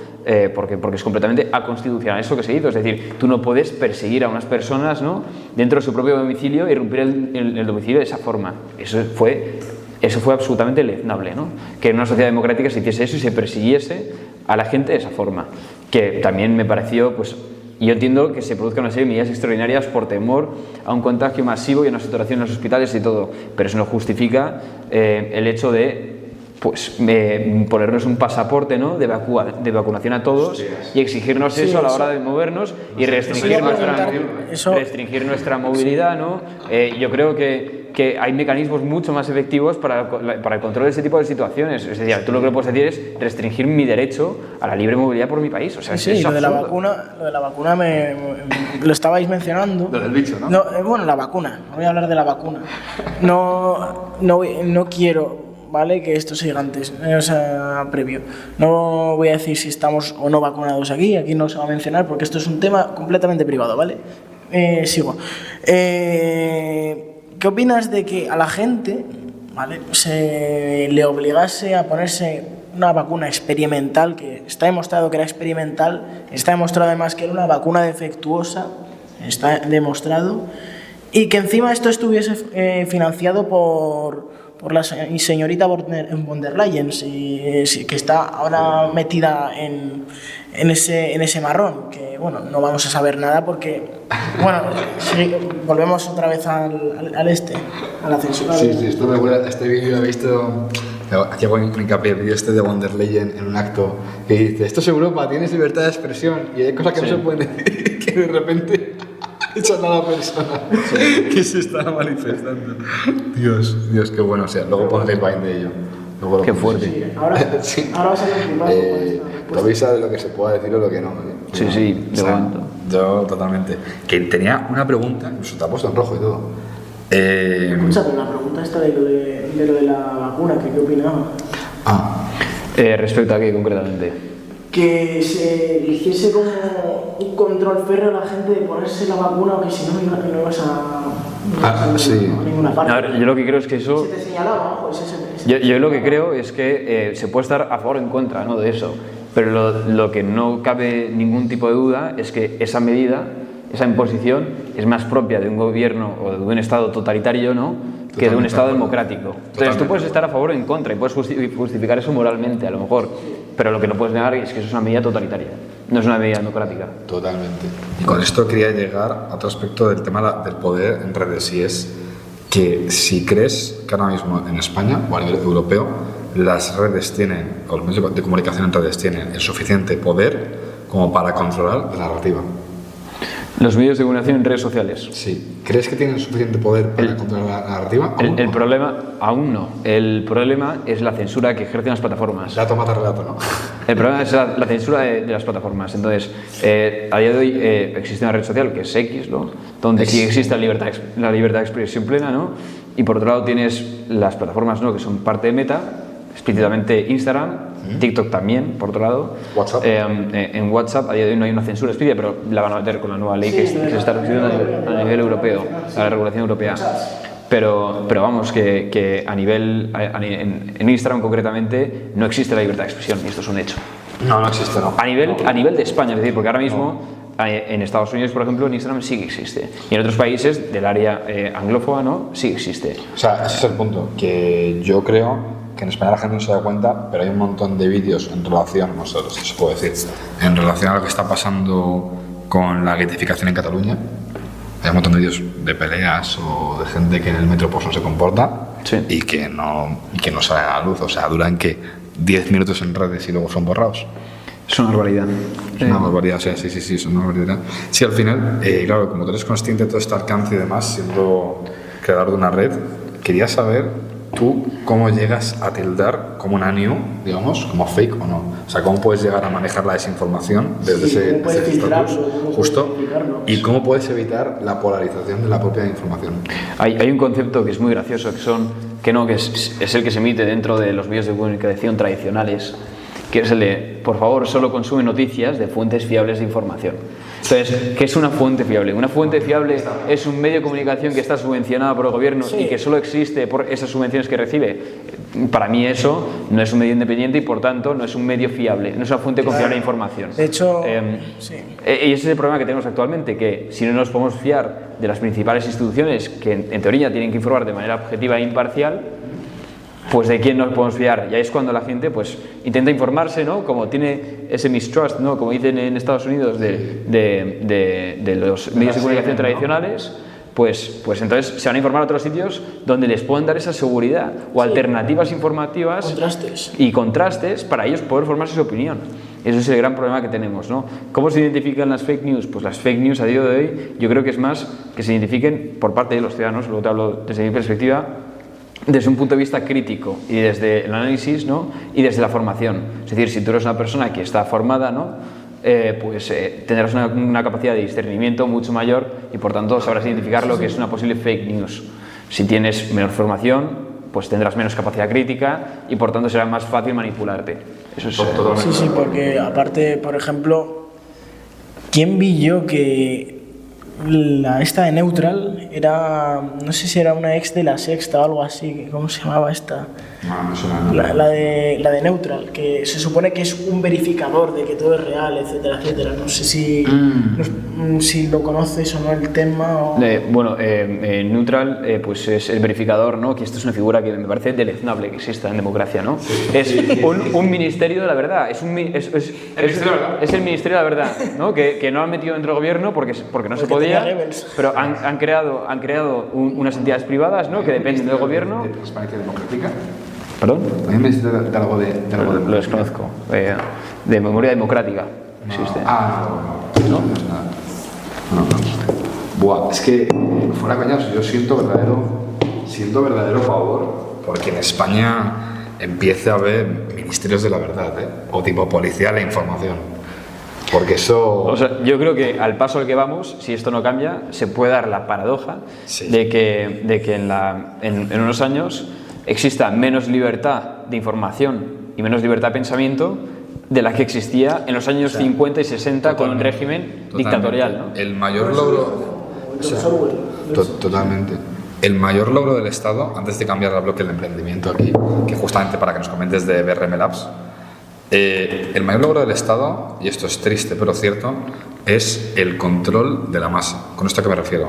porque es completamente aconstitucional eso que se hizo. Es decir, tú no puedes perseguir a unas personas, ¿no?, dentro de su propio domicilio y irrumpir el domicilio de esa forma. Eso fue eso fue absolutamente deleznable, ¿no? Que en una sociedad democrática se hiciese eso y se persiguiese a la gente de esa forma. Que también me pareció, pues, yo entiendo que se produzcan una serie de medidas extraordinarias por temor a un contagio masivo y a una saturación en los hospitales y todo, pero eso no justifica el hecho de pues ponernos un pasaporte, ¿no? de vacunación a todos y exigirnos eso a la hora de movernos y restringir nuestra movilidad, ¿no? Yo creo que hay mecanismos mucho más efectivos para el control de ese tipo de situaciones. Es decir, tú lo que puedes decir es restringir mi derecho a la libre movilidad por mi país. O sea, sí, lo de la vacuna lo estabais mencionando. Lo del bicho, ¿no? Bueno, la vacuna. No voy a hablar de la vacuna. No quiero, ¿vale? Que esto se diga antes, o sea, previo. No voy a decir si estamos o no vacunados aquí no se va a mencionar porque esto es un tema completamente privado, ¿vale? Sigo. ¿Qué opinas de que a la gente, ¿vale? se le obligase a ponerse una vacuna experimental, que está demostrado que era experimental, está demostrado además que era una vacuna defectuosa, está demostrado, y que encima esto estuviese financiado por la señorita von der Leyen, que está ahora metida en ese marrón, que bueno, no vamos a saber nada porque, bueno, volvemos otra vez a la censura. Sí, esto me acuerda, este vídeo he visto, aquí hago hincapié, el vídeo de von der Leyen en un acto que dice, esto es Europa, tienes libertad de expresión y hay cosas que no se pueden decir, que de repente echan a la persona que se está manifestando. Dios, qué bueno, o sea, luego pondré el Vine de ello. Qué fuerte. Sí, ahora vas a ver Toby sabe lo que se puede decir o lo que no. Sí, de momento. Yo totalmente. Que tenía una pregunta, incluso te ha puesto en rojo y todo. Escúchate, la pregunta esta de lo de la vacuna, ¿qué opinaba? ¿Respecto a qué concretamente? Que se hiciese como un control férreo a la gente de ponerse la vacuna, que si no ibas a ninguna parte. A ver, yo lo que creo es que eso... Se te señalaba, ojo, Yo lo que creo es que se puede estar a favor o en contra, ¿no? de eso, pero lo que no cabe ningún tipo de duda es que esa medida, esa imposición, es más propia de un gobierno o de un Estado totalitario, ¿no? que de un Estado democrático. Entonces tú puedes estar a favor o en contra y puedes justificar eso moralmente, a lo mejor, pero lo que no puedes negar es que eso es una medida totalitaria, no es una medida democrática. Totalmente. Y con esto quería llegar a otro aspecto del tema del poder en redes, y es que si crees que ahora mismo en España o a nivel europeo las redes tienen, o los medios de comunicación en redes tienen el suficiente poder como para controlar la narrativa. Los medios de comunicación en redes sociales. Sí. ¿Crees que tienen suficiente poder para controlar la narrativa? El problema, aún no. El problema es la censura que ejercen las plataformas. Dato mata relato, ¿no? El problema es la censura de las plataformas. Entonces, a día de hoy existe una red social que es X, ¿no? Donde sí existe la libertad de expresión plena, ¿no? Y por otro lado tienes las plataformas, ¿no? que son parte de Meta, explícitamente Instagram, TikTok también, por otro lado. WhatsApp. En WhatsApp a día de hoy no hay una censura explícita, pero la van a meter con la nueva ley que se está reduciendo a nivel europeo, a la regulación europea. Pero vamos, que en Instagram concretamente no existe la libertad de expresión, y esto es un hecho. No existe, no. A nivel de España, es decir, porque ahora mismo en Estados Unidos, por ejemplo, en Instagram sí que existe. Y en otros países del área anglófona, ¿no? sí existe. O sea, ese es el punto, que yo creo que en España la gente no se da cuenta, pero hay un montón de vídeos en relación, no sé si se puede decir, en relación a lo que está pasando con la getificación en Cataluña. Hay un montón de vídeos de peleas o de gente que en el metro pues no se comporta y que no sale a la luz. O sea, duran que 10 minutos en redes y luego son borrados. Es una barbaridad. Es una barbaridad, o sea, sí, es una barbaridad. Sí, al final, claro, como tú eres consciente de todo este alcance y demás, siendo creador de una red, quería saber tú cómo llegas a tildar como una new, digamos, como fake o no. O sea, cómo puedes llegar a manejar la desinformación desde ese estatus, justo, y cómo puedes evitar la polarización de la propia información. Hay un concepto que es muy gracioso, que es el que se emite dentro de los medios de comunicación tradicionales, que es el de, por favor, solo consume noticias de fuentes fiables de información. Entonces, ¿qué es una fuente fiable? Una fuente fiable es un medio de comunicación que está subvencionado por el gobierno y que solo existe por esas subvenciones que recibe. Para mí eso no es un medio independiente y por tanto no es un medio fiable, no es una fuente confiable de información. De hecho, y ese es el problema que tenemos actualmente, que si no nos podemos fiar de las principales instituciones que en teoría tienen que informar de manera objetiva e imparcial, pues de quién nos podemos fiar. Y ahí es cuando la gente pues intenta informarse, ¿no? Como tiene ese mistrust, ¿no? Como dicen en Estados Unidos de los medios de comunicación tradicionales, pues entonces se van a informar a otros sitios donde les puedan dar esa seguridad o alternativas informativas y contrastes para ellos poder formarse su opinión. Eso es el gran problema que tenemos, ¿no? ¿Cómo se identifican las fake news? Pues las fake news a día de hoy yo creo que es más que se identifiquen por parte de los ciudadanos, luego te hablo desde mi perspectiva, desde un punto de vista crítico y desde el análisis, ¿no? Y desde la formación. Es decir, si tú eres una persona que está formada, ¿no? Tendrás una capacidad de discernimiento mucho mayor y por tanto sabrás identificar lo que es una posible fake news. Si tienes menor formación, pues tendrás menos capacidad crítica y por tanto será más fácil manipularte. Eso es totalmente. Sí, porque aparte, por ejemplo, ¿quién vi yo que esta de Neutral era, no sé si era una ex de La Sexta o algo así, ¿cómo se llamaba esta? No suena. La de Neutral, que se supone que es un verificador de que todo es real, etcétera, etcétera. No sé si, si lo conoces o no el tema. O... Neutral pues es el verificador, ¿no? Que esto es una figura que me parece deleznable que exista en democracia, ¿no? Es un ministerio de la verdad, es el ministerio de la verdad, ¿no? Que no han metido dentro del gobierno porque no se podía, pero han creado unas entidades privadas, ¿no? Que dependen del gobierno. ¿De transparencia democrática? ¿Perdón? A mí me dice de algo de lo desconozco. De memoria democrática existe. No. Buah, es que fuera coñazo, yo siento verdadero favor porque en España empiece a haber ministerios de la verdad, o tipo policía de la información. Porque eso... O sea, yo creo que al paso al que vamos, si esto no cambia, se puede dar la paradoja de que en unos años exista menos libertad de información y menos libertad de pensamiento de la que existía en los años 50 y 60 con un régimen dictatorial, ¿no? El mayor logro... Totalmente. El mayor logro del Estado, antes de cambiar el bloque del emprendimiento aquí, que justamente para que nos comentes de BRM Labs, el mayor logro del Estado, y esto es triste pero cierto, es el control de la masa. ¿Con esto a qué me refiero?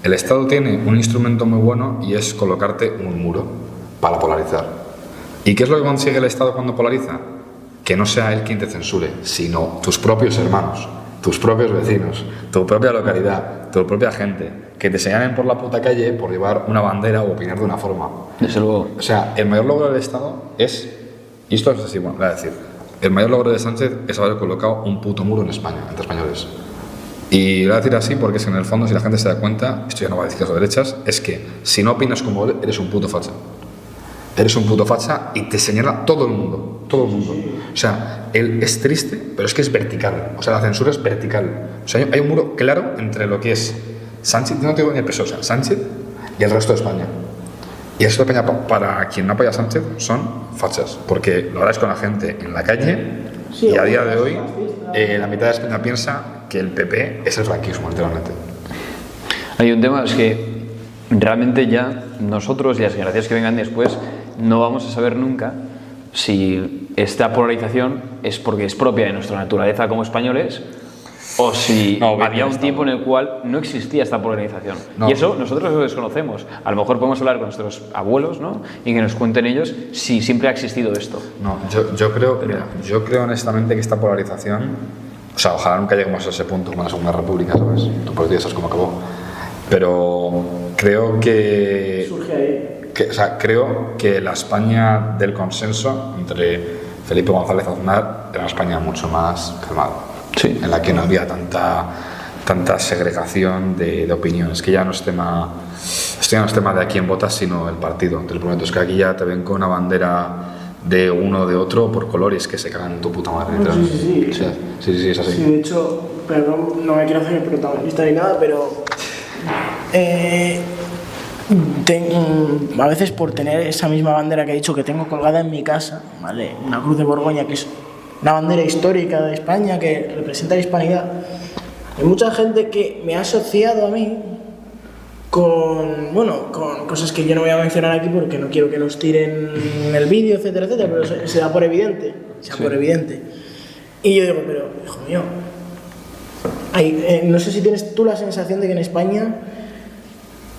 El Estado tiene un instrumento muy bueno y es colocarte un muro para polarizar. ¿Y qué es lo que consigue el Estado cuando polariza? Que no sea él quien te censure, sino tus propios hermanos, tus propios vecinos, tu propia localidad, tu propia gente, que te señalen por la puta calle por llevar una bandera o opinar de una forma. Desde luego. O sea, el mayor logro del Estado es, y esto es así, bueno, voy a decir, el mayor logro de Sánchez es haber colocado un puto muro en España, entre españoles. Y lo voy a decir así porque es que en el fondo, si la gente se da cuenta, esto ya no va a decir que son derechas, es que si no opinas como él, eres un puto facha. Eres un puto facha y te señala todo el mundo, todo el mundo. O sea, él es triste, pero es que es vertical. O sea, la censura es vertical. O sea, hay un muro claro entre lo que es Sánchez, no tengo ni el peso, o sea, Sánchez y el resto de España. Y el resto de España, para quien no apoya a Sánchez, son fachas. Porque lo habláis con la gente en la calle y a día de hoy la mitad de España piensa que el PP es el franquismo, literalmente. Hay un tema, es que realmente ya nosotros y las generaciones que vengan después no vamos a saber nunca si esta polarización es porque es propia de nuestra naturaleza como españoles o si había un tiempo en el cual no existía esta polarización. Y eso nosotros lo desconocemos. A lo mejor podemos hablar con nuestros abuelos, ¿no? Y que nos cuenten ellos si siempre ha existido esto. No, yo creo honestamente que esta polarización, o sea, ojalá nunca lleguemos a ese punto como la Segunda República, ¿sabes? Tú por ti sabes cómo acabó. Pero creo que... Surge ahí. O sea, creo que la España del consenso entre Felipe González Aznar era una España mucho más calmada, en la que no había tanta segregación de opiniones, que ya no es tema, esto ya no es tema de a quién votas, sino el partido. Te lo prometo, es que aquí ya te ven con una bandera de uno o de otro por colores que se cagan en tu puta madre. Sí, es así. Sí, de hecho, perdón, no me quiero hacer el protagonista ni nada, pero a veces por tener esa misma bandera que he dicho que tengo colgada en mi casa, ¿vale? Una cruz de Borgoña que es una bandera histórica de España que representa la hispanidad. Hay mucha gente que me ha asociado a mí con cosas que yo no voy a mencionar aquí porque no quiero que nos tiren el vídeo, etcétera, etcétera, pero se da por evidente, por evidente. Y yo digo, pero hijo mío, no sé si tienes tú la sensación de que en España,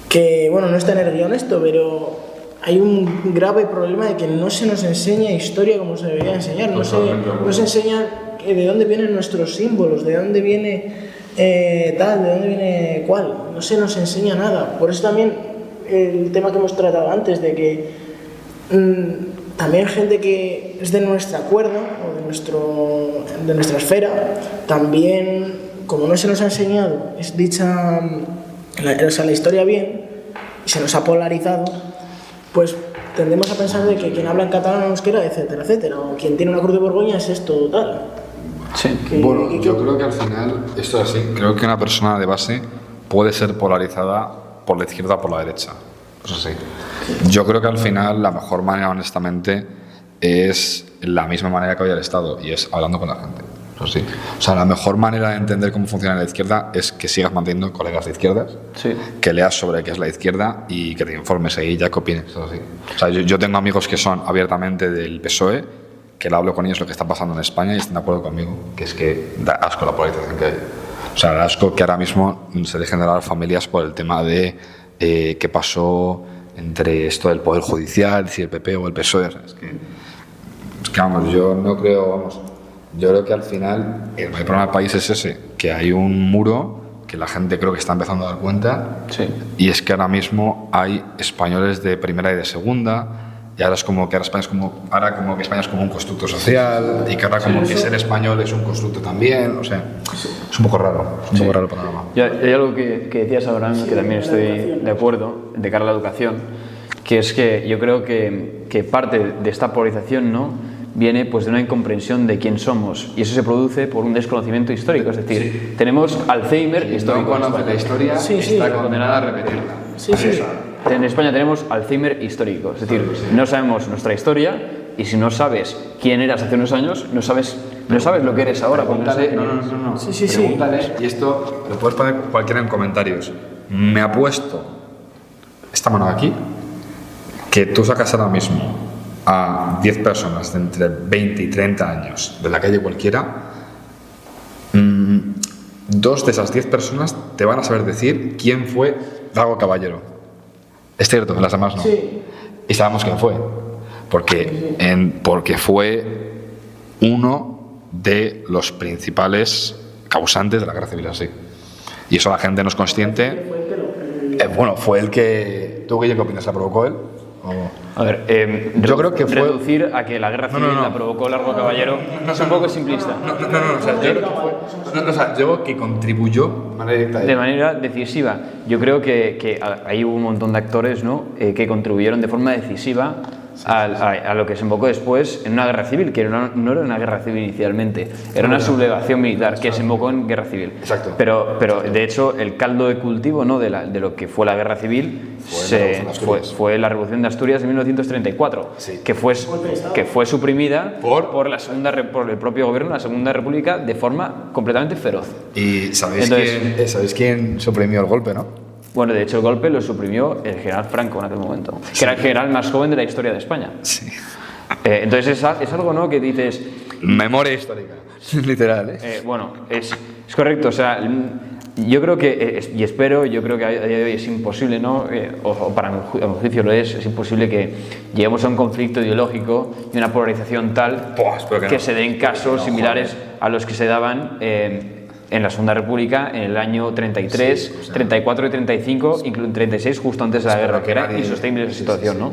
que bueno, no está en el guión esto, pero hay un grave problema de que no se nos enseña historia como se debería enseñar, no se enseña de dónde vienen nuestros símbolos, de dónde viene de dónde viene cuál, no se nos enseña nada. Por eso también el tema que hemos tratado antes, de que también gente que es de nuestro acuerdo o de nuestra esfera, también, como no se nos ha enseñado, es dicha, la historia bien, y se nos ha polarizado, pues tendemos a pensar de que quien habla en catalán o euskera, etcétera, etcétera, o quien tiene una cruz de Borgoña es esto o tal. Sí. Bueno, yo creo que al final, esto es así, creo que una persona de base puede ser polarizada por la izquierda o por la derecha. Eso sí. Yo creo que al final la mejor manera, honestamente, es la misma manera que hoy el Estado, y es hablando con la gente. Eso sí. O sea, la mejor manera de entender cómo funciona la izquierda es que sigas manteniendo colegas de izquierdas, Sí. que leas sobre qué es la izquierda y que te informes ahí ya que opines. Eso sí. O sea, yo tengo amigos que son abiertamente del PSOE, que le hablo con ellos lo que está pasando en España y están de acuerdo conmigo, que es que da asco la polarización que hay. O sea, da asco que ahora mismo se dejen de hablar familias por el tema de qué pasó entre esto del Poder Judicial, si el PP o el PSOE. O sea, es que vamos, yo no creo, vamos, yo creo que al final el mayor problema del país es ese, que hay un muro que la gente creo que está empezando a dar cuenta, Sí. y es que ahora mismo hay españoles de primera y de segunda, y ahora es como que España es como un constructo social, y que ahora como que ser español es un constructo también, o sea, es un poco raro, es un poco raro el panorama. Y hay algo que decías, Abraham, que también estoy de acuerdo, de cara a la educación, que es que yo creo que parte de esta polarización, ¿no?, viene pues de una incomprensión de quién somos, y eso se produce por un desconocimiento histórico. Es decir, tenemos Alzheimer histórico. No conoce la historia, está condenada a repetirla. Sí. En España tenemos Alzheimer histórico, es decir, no sabemos nuestra historia, y si no sabes quién eras hace unos años, no sabes lo que eres ahora. Pregúntale, no. Sí. Pregúntale, y esto lo puedes poner cualquiera en comentarios. Me apuesto esta mano de aquí que tú sacas ahora mismo a 10 personas de entre 20 y 30 años de la calle cualquiera, 2 de esas 10 personas te van a saber decir quién fue Drago Caballero. Es cierto, las demás no. Sí. Y sabemos quién fue, porque fue uno de los principales causantes de la guerra civil, así. Y eso la gente no es consciente. Fue el que... ¿Tú, Guille, qué opinas? ¿La provocó él? A ver, yo creo que fue... reducir a que la guerra civil la provocó Largo Caballero es un poco simplista. O sea, yo creo que fue... yo creo que contribuyó De manera decisiva. Yo creo que hay un montón de actores, ¿no?, que contribuyeron de forma decisiva a lo que se invocó después en una guerra civil, que no era una guerra civil inicialmente, era una sublevación militar que se invocó en guerra civil. Exacto. Pero de hecho el caldo de cultivo, ¿no?, de lo que fue la guerra civil fue la Revolución de Asturias de 1934, Sí. que fue suprimida por el propio gobierno, la Segunda República, de forma completamente feroz. ¿Y sabéis quién suprimió el golpe, no? Bueno, de hecho el golpe lo suprimió el general Franco en aquel momento, que era el general más joven de la historia de España. Sí. Entonces es algo, ¿no?, que dices... Memoria histórica, literal, Bueno, es correcto, o sea, yo creo que, y espero, yo creo que a día de hoy es imposible, ¿no?, o para mi juicio lo es imposible que lleguemos a un conflicto ideológico y una polarización tal que se den casos similares a los que se daban en la Segunda República en el año 33, 34 y 35, incluso en 36, justo antes de la guerra, que era insostenible esa situación, ¿no?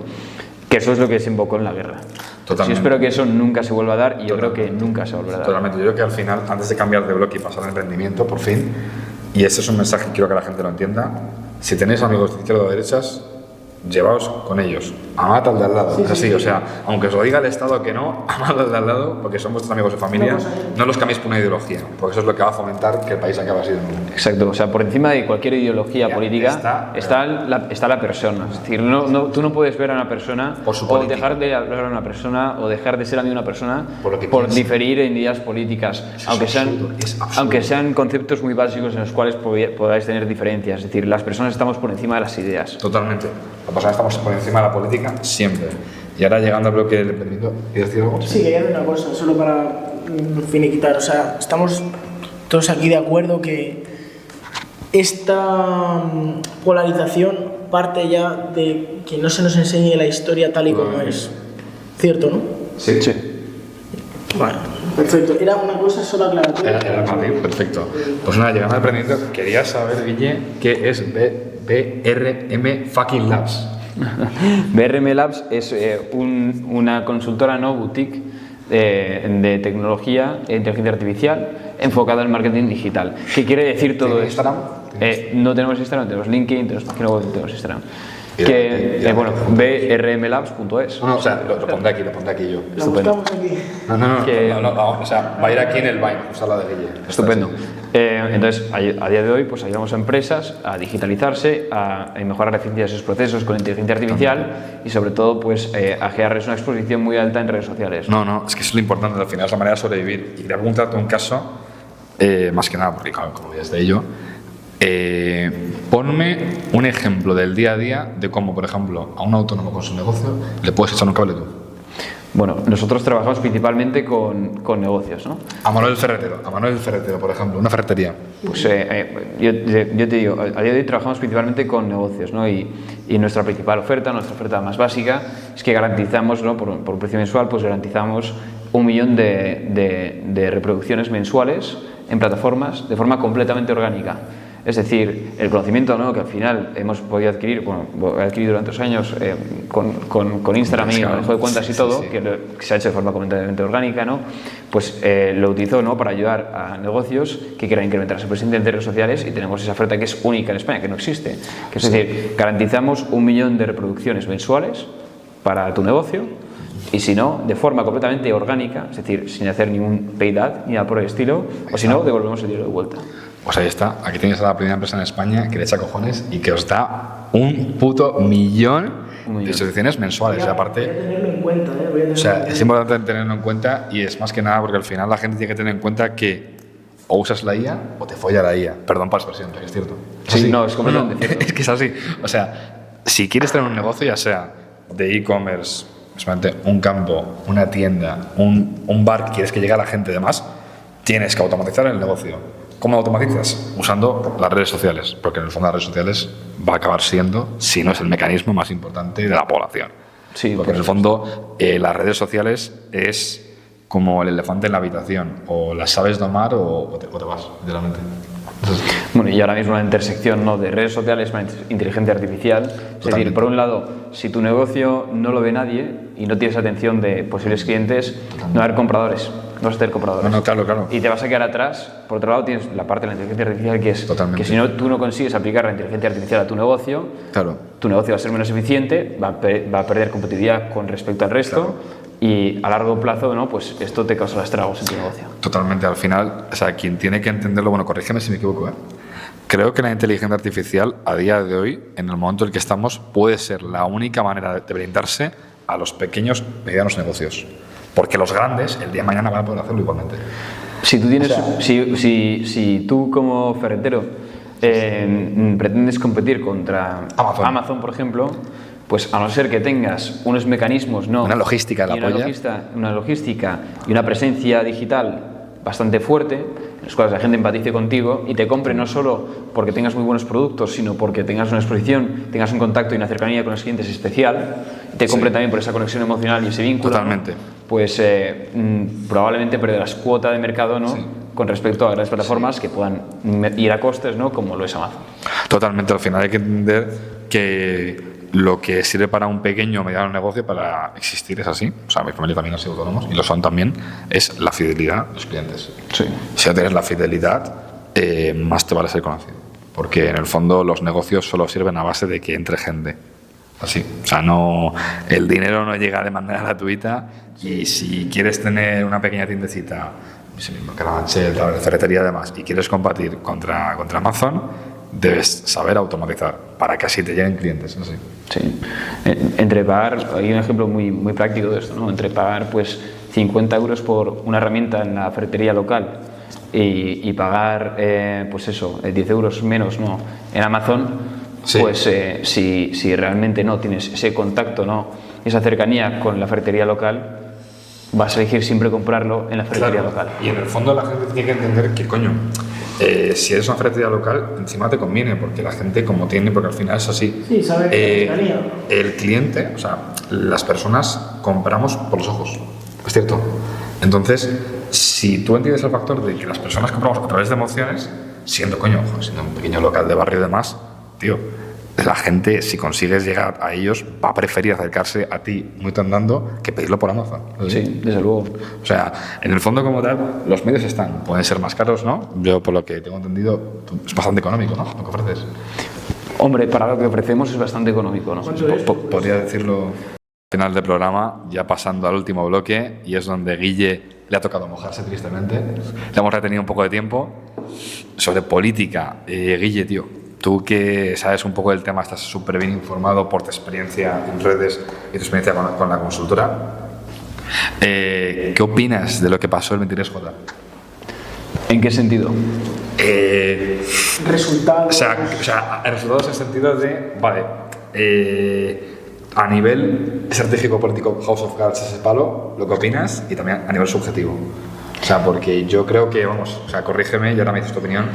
Que eso es lo que se invocó en la guerra. Totalmente. Yo espero que eso nunca se vuelva a dar, y yo creo que nunca se volverá a dar. Totalmente. Yo creo que al final, antes de cambiar de bloque y pasar al emprendimiento, por fin, y ese es un mensaje que quiero que la gente lo entienda, si tenéis amigos de izquierda o de derechas, llevaos con ellos, amad al de al lado. Es así, o sea, aunque os lo diga el Estado que no, amad al de al lado, porque son vuestros amigos de familia, no los cambiéis por una ideología, porque eso es lo que va a fomentar que el país acabe así de nuevo. Exacto, o sea, por encima de cualquier ideología política está la persona. Es decir, tú no puedes ver a una persona o dejar de hablar a una persona o dejar de ser amigo de una persona por diferir en ideas políticas, aunque sean conceptos muy básicos en los cuales podáis tener diferencias. Es decir, las personas estamos por encima de las ideas. Totalmente. Las personas estamos por encima de la política siempre. Y ahora llegando al bloque del emprendimiento, ¿quieres decir algo? Sí, quería decir una cosa, solo para finiquitar. O sea, estamos todos aquí de acuerdo que esta polarización parte ya de que no se nos enseñe la historia tal y como es. ¿Cierto, no? Sí. Vale, perfecto. Era una cosa solo aclaratoria. Era para ti, perfecto. Pues nada, llegando al emprendimiento, quería saber, Guille, qué es BRM fucking Labs. BRM Labs es una consultora no boutique de tecnología e inteligencia artificial enfocada en marketing digital. ¿Qué quiere decir todo esto? Instagram? No tenemos Instagram, tenemos LinkedIn, tenemos Instagram. Bueno, brmlabs.es. No, o sea, lo pondré aquí yo. Lo buscamos aquí. No, o sea, va a ir aquí en el Vine, justo al lado de Guille. Estupendo. Entonces, a día de hoy, pues ayudamos a empresas a digitalizarse, a mejorar la eficiencia de sus procesos con inteligencia artificial y, sobre todo, pues a generarles una exposición muy alta en redes sociales. No, es que eso es lo importante, al final es la manera de sobrevivir. Y quería preguntarte un caso, más que nada, porque claro, como vives de ello, ponme un ejemplo del día a día de cómo, por ejemplo, a un autónomo con su negocio le puedes echar un cable tú. Bueno, nosotros trabajamos principalmente con negocios, ¿no? A Manuel Ferretero, por ejemplo, una ferretería. Pues yo te digo, a día de hoy trabajamos principalmente con negocios, ¿no? Y nuestra principal oferta, nuestra oferta más básica, es que garantizamos, ¿no? Por un precio mensual, pues garantizamos 1 millón de reproducciones mensuales en plataformas de forma completamente orgánica. Es decir, el conocimiento, ¿no?, que al final hemos podido adquirir, bueno, he adquirido durante 2 años con Instagram y manejo de cuentas y todo, que se ha hecho de forma completamente orgánica, ¿no? Pues lo utilizo, ¿no?, para ayudar a negocios que quieran incrementar su presencia en redes sociales, y tenemos esa oferta que es única en España, que no existe. Que es decir, garantizamos 1 millón de reproducciones mensuales para tu negocio, y si no, de forma completamente orgánica, es decir, sin hacer ningún paid ad ni nada por el estilo, o si no, devolvemos el dinero de vuelta. Pues ahí está, aquí tenéis a la primera empresa en España que le echa cojones y que os da 1 puto millón de suscripciones mensuales. Y aparte, voy a tenerlo en cuenta, o sea, es importante tenerlo en cuenta, y es más que nada porque al final la gente tiene que tener en cuenta que o usas la IA o te folla la IA. Perdón por la expresión, pero es cierto. Sí, no, es completamente cierto. Es que es así. O sea, si quieres tener un negocio, ya sea de e-commerce, un campo, una tienda, un bar que quieres que llegue a la gente y demás, tienes que automatizar el negocio. ¿Cómo lo automatizas? Usando las redes sociales, porque en el fondo las redes sociales va a acabar siendo, si no es el mecanismo más importante de la población. Sí, porque en el fondo las redes sociales es como el elefante en la habitación, o las sabes domar o te vas, literalmente. Bueno, y ahora mismo la intersección, ¿no?, de redes sociales más inteligencia artificial. Es decir, por un lado, si tu negocio no lo ve nadie y no tienes atención de posibles clientes, no va a haber compradores. No vas a tener compradores. No, claro. Y te vas a quedar atrás. Por otro lado, tienes la parte de la inteligencia artificial, que es que si tú no consigues aplicar la inteligencia artificial a tu negocio, tu negocio va a ser menos eficiente, va a perder competitividad con respecto al resto, y a largo plazo, ¿no?, pues esto te causa estragos en tu negocio. Totalmente. Al final, o sea, quien tiene que entenderlo, bueno, corrígeme si me equivoco, creo que la inteligencia artificial a día de hoy, en el momento en el que estamos, puede ser la única manera de brindarse a los pequeños, medianos negocios. Porque los grandes, el día de mañana, van a poder hacerlo igualmente. Si tú tienes, si tú como ferretero pretendes competir contra Amazon, por ejemplo, pues a no ser que tengas unos mecanismos, una logística de una logística y una presencia digital bastante fuerte, en los cuales la gente empatice contigo y te compre, no solo porque tengas muy buenos productos, sino porque tengas una exposición, tengas un contacto y una cercanía con los clientes especial, y te compre también por esa conexión emocional y ese vínculo. Totalmente. ¿No? Pues probablemente perderás cuota de mercado, ¿no?, con respecto a grandes plataformas que puedan ir a costes, ¿no?, como lo es Amazon. Totalmente. Al final hay que entender que lo que sirve para un pequeño o mediano negocio para existir es así. O sea, mi familia también ha sido autónomos y lo son también, es la fidelidad de los clientes. Sí. Si no tienes la fidelidad, más te vale ser conocido. Porque en el fondo los negocios solo sirven a base de que entre gente. Así. O sea, el dinero no llega de manera gratuita, y si quieres tener una pequeña tiendecita, Carabanchel, ferretería y demás, y quieres combatir contra Amazon, debes saber automatizar para que así te lleguen clientes. ¿No? Sí. Entre pagar, hay un ejemplo muy práctico de esto, ¿no? Entre pagar pues 50 euros por una herramienta en la ferretería local y pagar pues eso, 10 euros menos, ¿no?, en Amazon, pues si realmente no tienes ese contacto, ¿no?, esa cercanía con la ferretería local, vas a elegir siempre comprarlo en la ferretería local. Y en el fondo la gente tiene que entender que, coño, si eres una ferretería local, encima te conviene, porque la gente como tiene, porque al final es así. Sí, sabe que el cliente, o sea, las personas compramos por los ojos, es cierto. Entonces, si tú entiendes el factor de que las personas compramos a través de emociones, siendo un pequeño local de barrio y demás, tío, la gente, si consigues llegar a ellos, va a preferir acercarse a ti muy andando que pedirlo por Amazon. Sí, desde luego. O sea, en el fondo como tal, los medios están, pueden ser más caros, ¿no? Yo, por lo que tengo entendido, es bastante económico, ¿no? Lo que ofreces. Hombre, para lo que ofrecemos es bastante económico, ¿no? Podría decirlo al final del programa, ya pasando al último bloque, y es donde Guille le ha tocado mojarse tristemente. Le hemos retenido un poco de tiempo. Sobre política, Guille, tío, tú que sabes un poco del tema, estás súper bien informado por tu experiencia en redes y tu experiencia con la consultora. ¿Qué opinas de lo que pasó el 23J? ¿En qué sentido? Resultados. O sea, resultados en el sentido de, vale, a nivel estratégico político, House of Cards es ese palo, lo que opinas, y también a nivel subjetivo. O sea, porque yo creo que, corrígeme y ahora me dices tu opinión,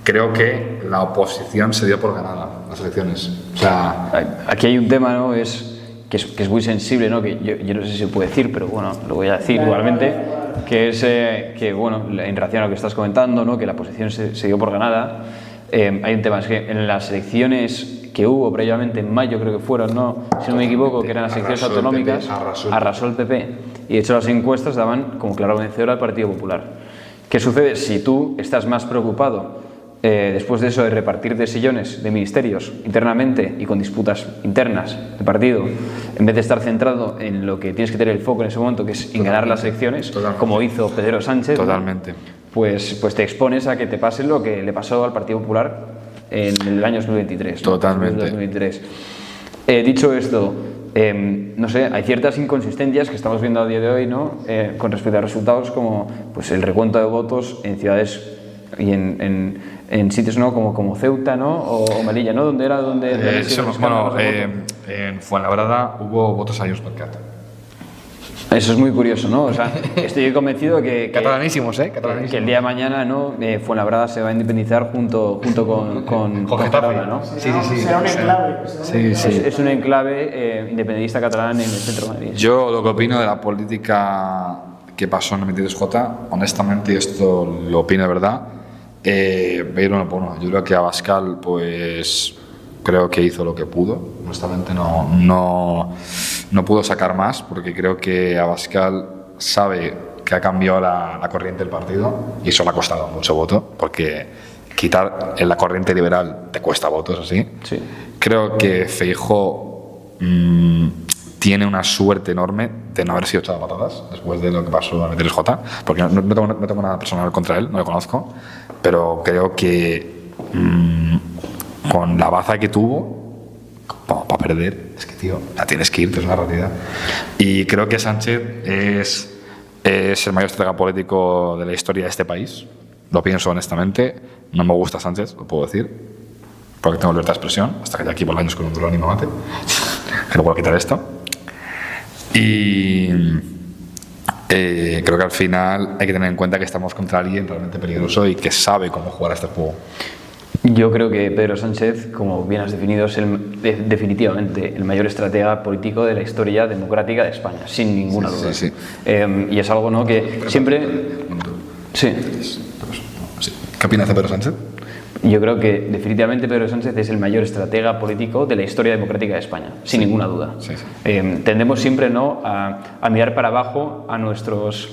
creo que la oposición se dio por ganada las elecciones. O sea, aquí hay un tema, ¿no? Que es muy sensible, ¿no? Que yo no sé si se puede decir, pero bueno, lo voy a decir igualmente, que es que, bueno, en relación a lo que estás comentando, ¿no? Que la oposición se dio por ganada. Hay un tema, es que en las elecciones que hubo previamente en mayo, creo que fueron, ¿no? Si no me equivoco, que eran las elecciones autonómicas, arrasó el PP. Y de hecho las encuestas daban como claro vencedor al Partido Popular. ¿Qué sucede? Si tú estás más preocupado después de eso de repartirte sillones de ministerios internamente y con disputas internas de partido, en vez de estar centrado en lo que tienes que tener el foco en ese momento, que es en ganar las elecciones, como hizo Pedro Sánchez, totalmente. ¿no? Pues te expones a que te pase lo que le pasó al Partido Popular en el año 2023. Totalmente. ¿No? 2023. Dicho esto, no sé, hay ciertas inconsistencias que estamos viendo a día de hoy, ¿no? Con respecto a resultados como pues, el recuento de votos en ciudades y en sitios, ¿no? como Ceuta, ¿no? o Melilla, ¿no? ¿Dónde era? En Fuenlabrada hubo votos a Junts per Cat. Eso es muy curioso, ¿no? O sea, estoy convencido que catalanísimos, Catalanísimos. Que el día de mañana, ¿no? Fuenlabrada se va a independizar junto con Gerona, ¿no? Sí. Será un enclave. Es un enclave independentista catalán en el centro de Madrid. Yo lo que opino de la política que pasó en el 23J, honestamente, y esto lo opino de verdad, voy a ir uno por uno. Yo creo que Abascal, pues creo que hizo lo que pudo. Honestamente no pudo sacar más, porque creo que Abascal sabe que ha cambiado la corriente del partido y eso le ha costado mucho voto, porque quitar en la corriente liberal te cuesta votos, así. Sí. Creo que Feijóo tiene una suerte enorme de no haber sido echado a patadas después de lo que pasó en el 23J, porque no tengo nada personal contra él, no lo conozco, pero creo que con la baza que tuvo para perder, es que, tío, la tienes que irte, es una realidad. Y creo que Sánchez es el mayor estratega político de la historia de este país, lo pienso honestamente. No me gusta Sánchez, lo puedo decir, porque tengo libertad de expresión, hasta que ya aquí por años con un dron y me mate, que no puedo quitar esto. Y creo que al final hay que tener en cuenta que estamos contra alguien realmente peligroso y que sabe cómo jugar a este juego. Yo creo que Pedro Sánchez, como bien has definido, es definitivamente el mayor estratega político de la historia democrática de España, sin ninguna duda. Sí. Y es algo, ¿no? Que siempre... Sí. ¿Qué opinas de Pedro Sánchez? Yo creo que definitivamente Pedro Sánchez es el mayor estratega político de la historia democrática de España, sin ninguna duda. Sí. Tendemos siempre, ¿no? a mirar para abajo a nuestros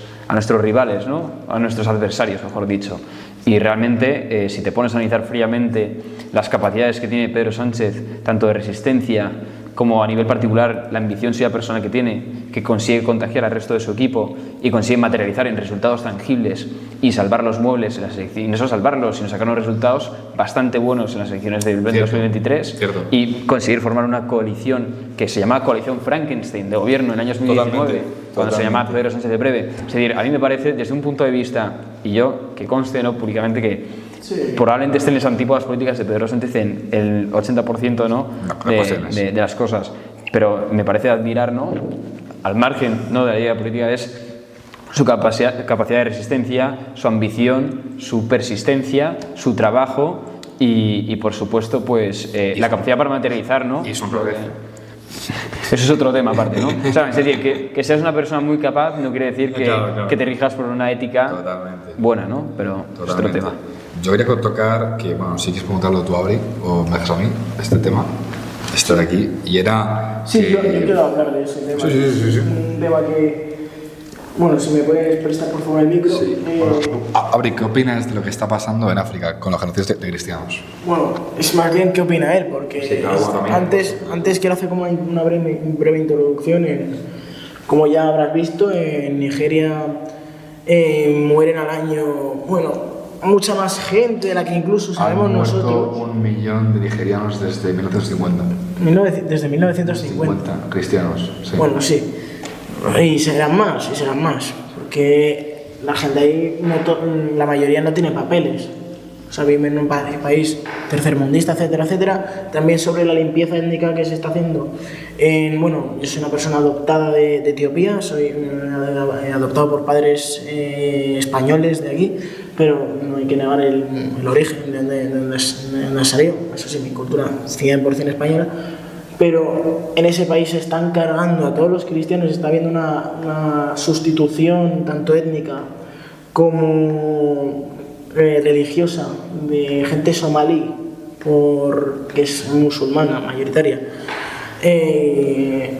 rivales, ¿no? A nuestros adversarios, mejor dicho. Y realmente, si te pones a analizar fríamente las capacidades que tiene Pedro Sánchez, tanto de resistencia como a nivel particular la ambiciosa persona que tiene, que consigue contagiar al resto de su equipo y consigue materializar en resultados tangibles y salvar los muebles en las elecciones, y no solo salvarlos, sino sacar unos resultados bastante buenos en las elecciones del 2023 y conseguir formar una coalición que se llamaba Coalición Frankenstein de gobierno en el año 2019, cuando se llamaba Pedro Sánchez de Breve. Es decir, a mí me parece, desde un punto de vista, y yo que conste, ¿no? Públicamente, que probablemente estén las antípodas políticas de Pedro Sánchez en el 80%, ¿no? De las cosas, pero me parece admirar, ¿no? Al margen, ¿no? de la idea política, es su capacidad de resistencia, su ambición, su persistencia, su trabajo y por supuesto, pues la capacidad para materializar, ¿no? Y su progreso. Eso es otro tema aparte, ¿no? O sea, es decir, que seas una persona muy capaz no quiere decir que te rijas por una ética buena, ¿no? Pero es otro tema. Yo quería tocar, que bueno, si quieres preguntarlo tú, Auri, o me dejas a mí, este tema, este de aquí, y era... Sí, yo quiero hablar de ese tema. Sí. Un tema que... Bueno, si me puedes prestar por favor el micro. Sí. Auri, ¿qué opinas de lo que está pasando en África con los genocidios de cristianos? Bueno, es más bien qué opina él, porque sí, claro, antes quiero hacer como una breve introducción. Como ya habrás visto, en Nigeria mueren al año, bueno, mucha más gente de la que incluso sabemos nosotros. 1 millón de nigerianos desde 1950. Desde 1950. Cristianos, sí. Bueno, sí. Y serán más, porque la gente ahí, la mayoría no tiene papeles. O sea, viven en un país tercermundista, etcétera, etcétera. También sobre la limpieza étnica que se está haciendo. Bueno, yo soy una persona adoptada de Etiopía, soy adoptado por padres españoles de aquí, pero no hay que negar el origen de donde ha salido. Eso sí, mi cultura 100% española. Pero en ese país se están cargando a todos los cristianos, está habiendo una sustitución tanto étnica como religiosa de gente somalí, que es musulmana mayoritaria,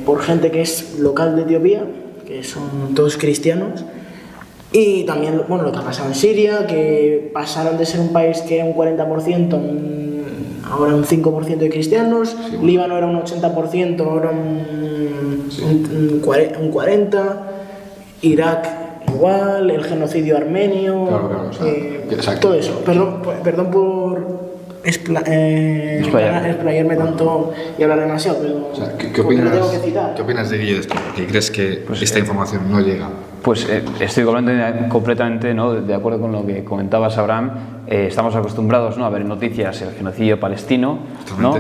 por gente que es local de Etiopía, que son todos cristianos. Y también, bueno, lo que ha pasado en Siria, que pasaron de ser un país que era un 40%, ahora un 5% de cristianos, sí, bueno. Líbano era un 80%, ahora un 40%, Irak igual, el genocidio armenio, claro, o sea, todo eso. Perdón por explayarme tanto y hablar demasiado, pero o sea, ¿qué opinas de ello de esto? ¿Por qué crees que esta información no llega? Pues estoy completamente, ¿no?, de acuerdo con lo que comentabas, Abraham. Estamos acostumbrados, ¿no?, a ver en noticias el genocidio palestino, ¿no?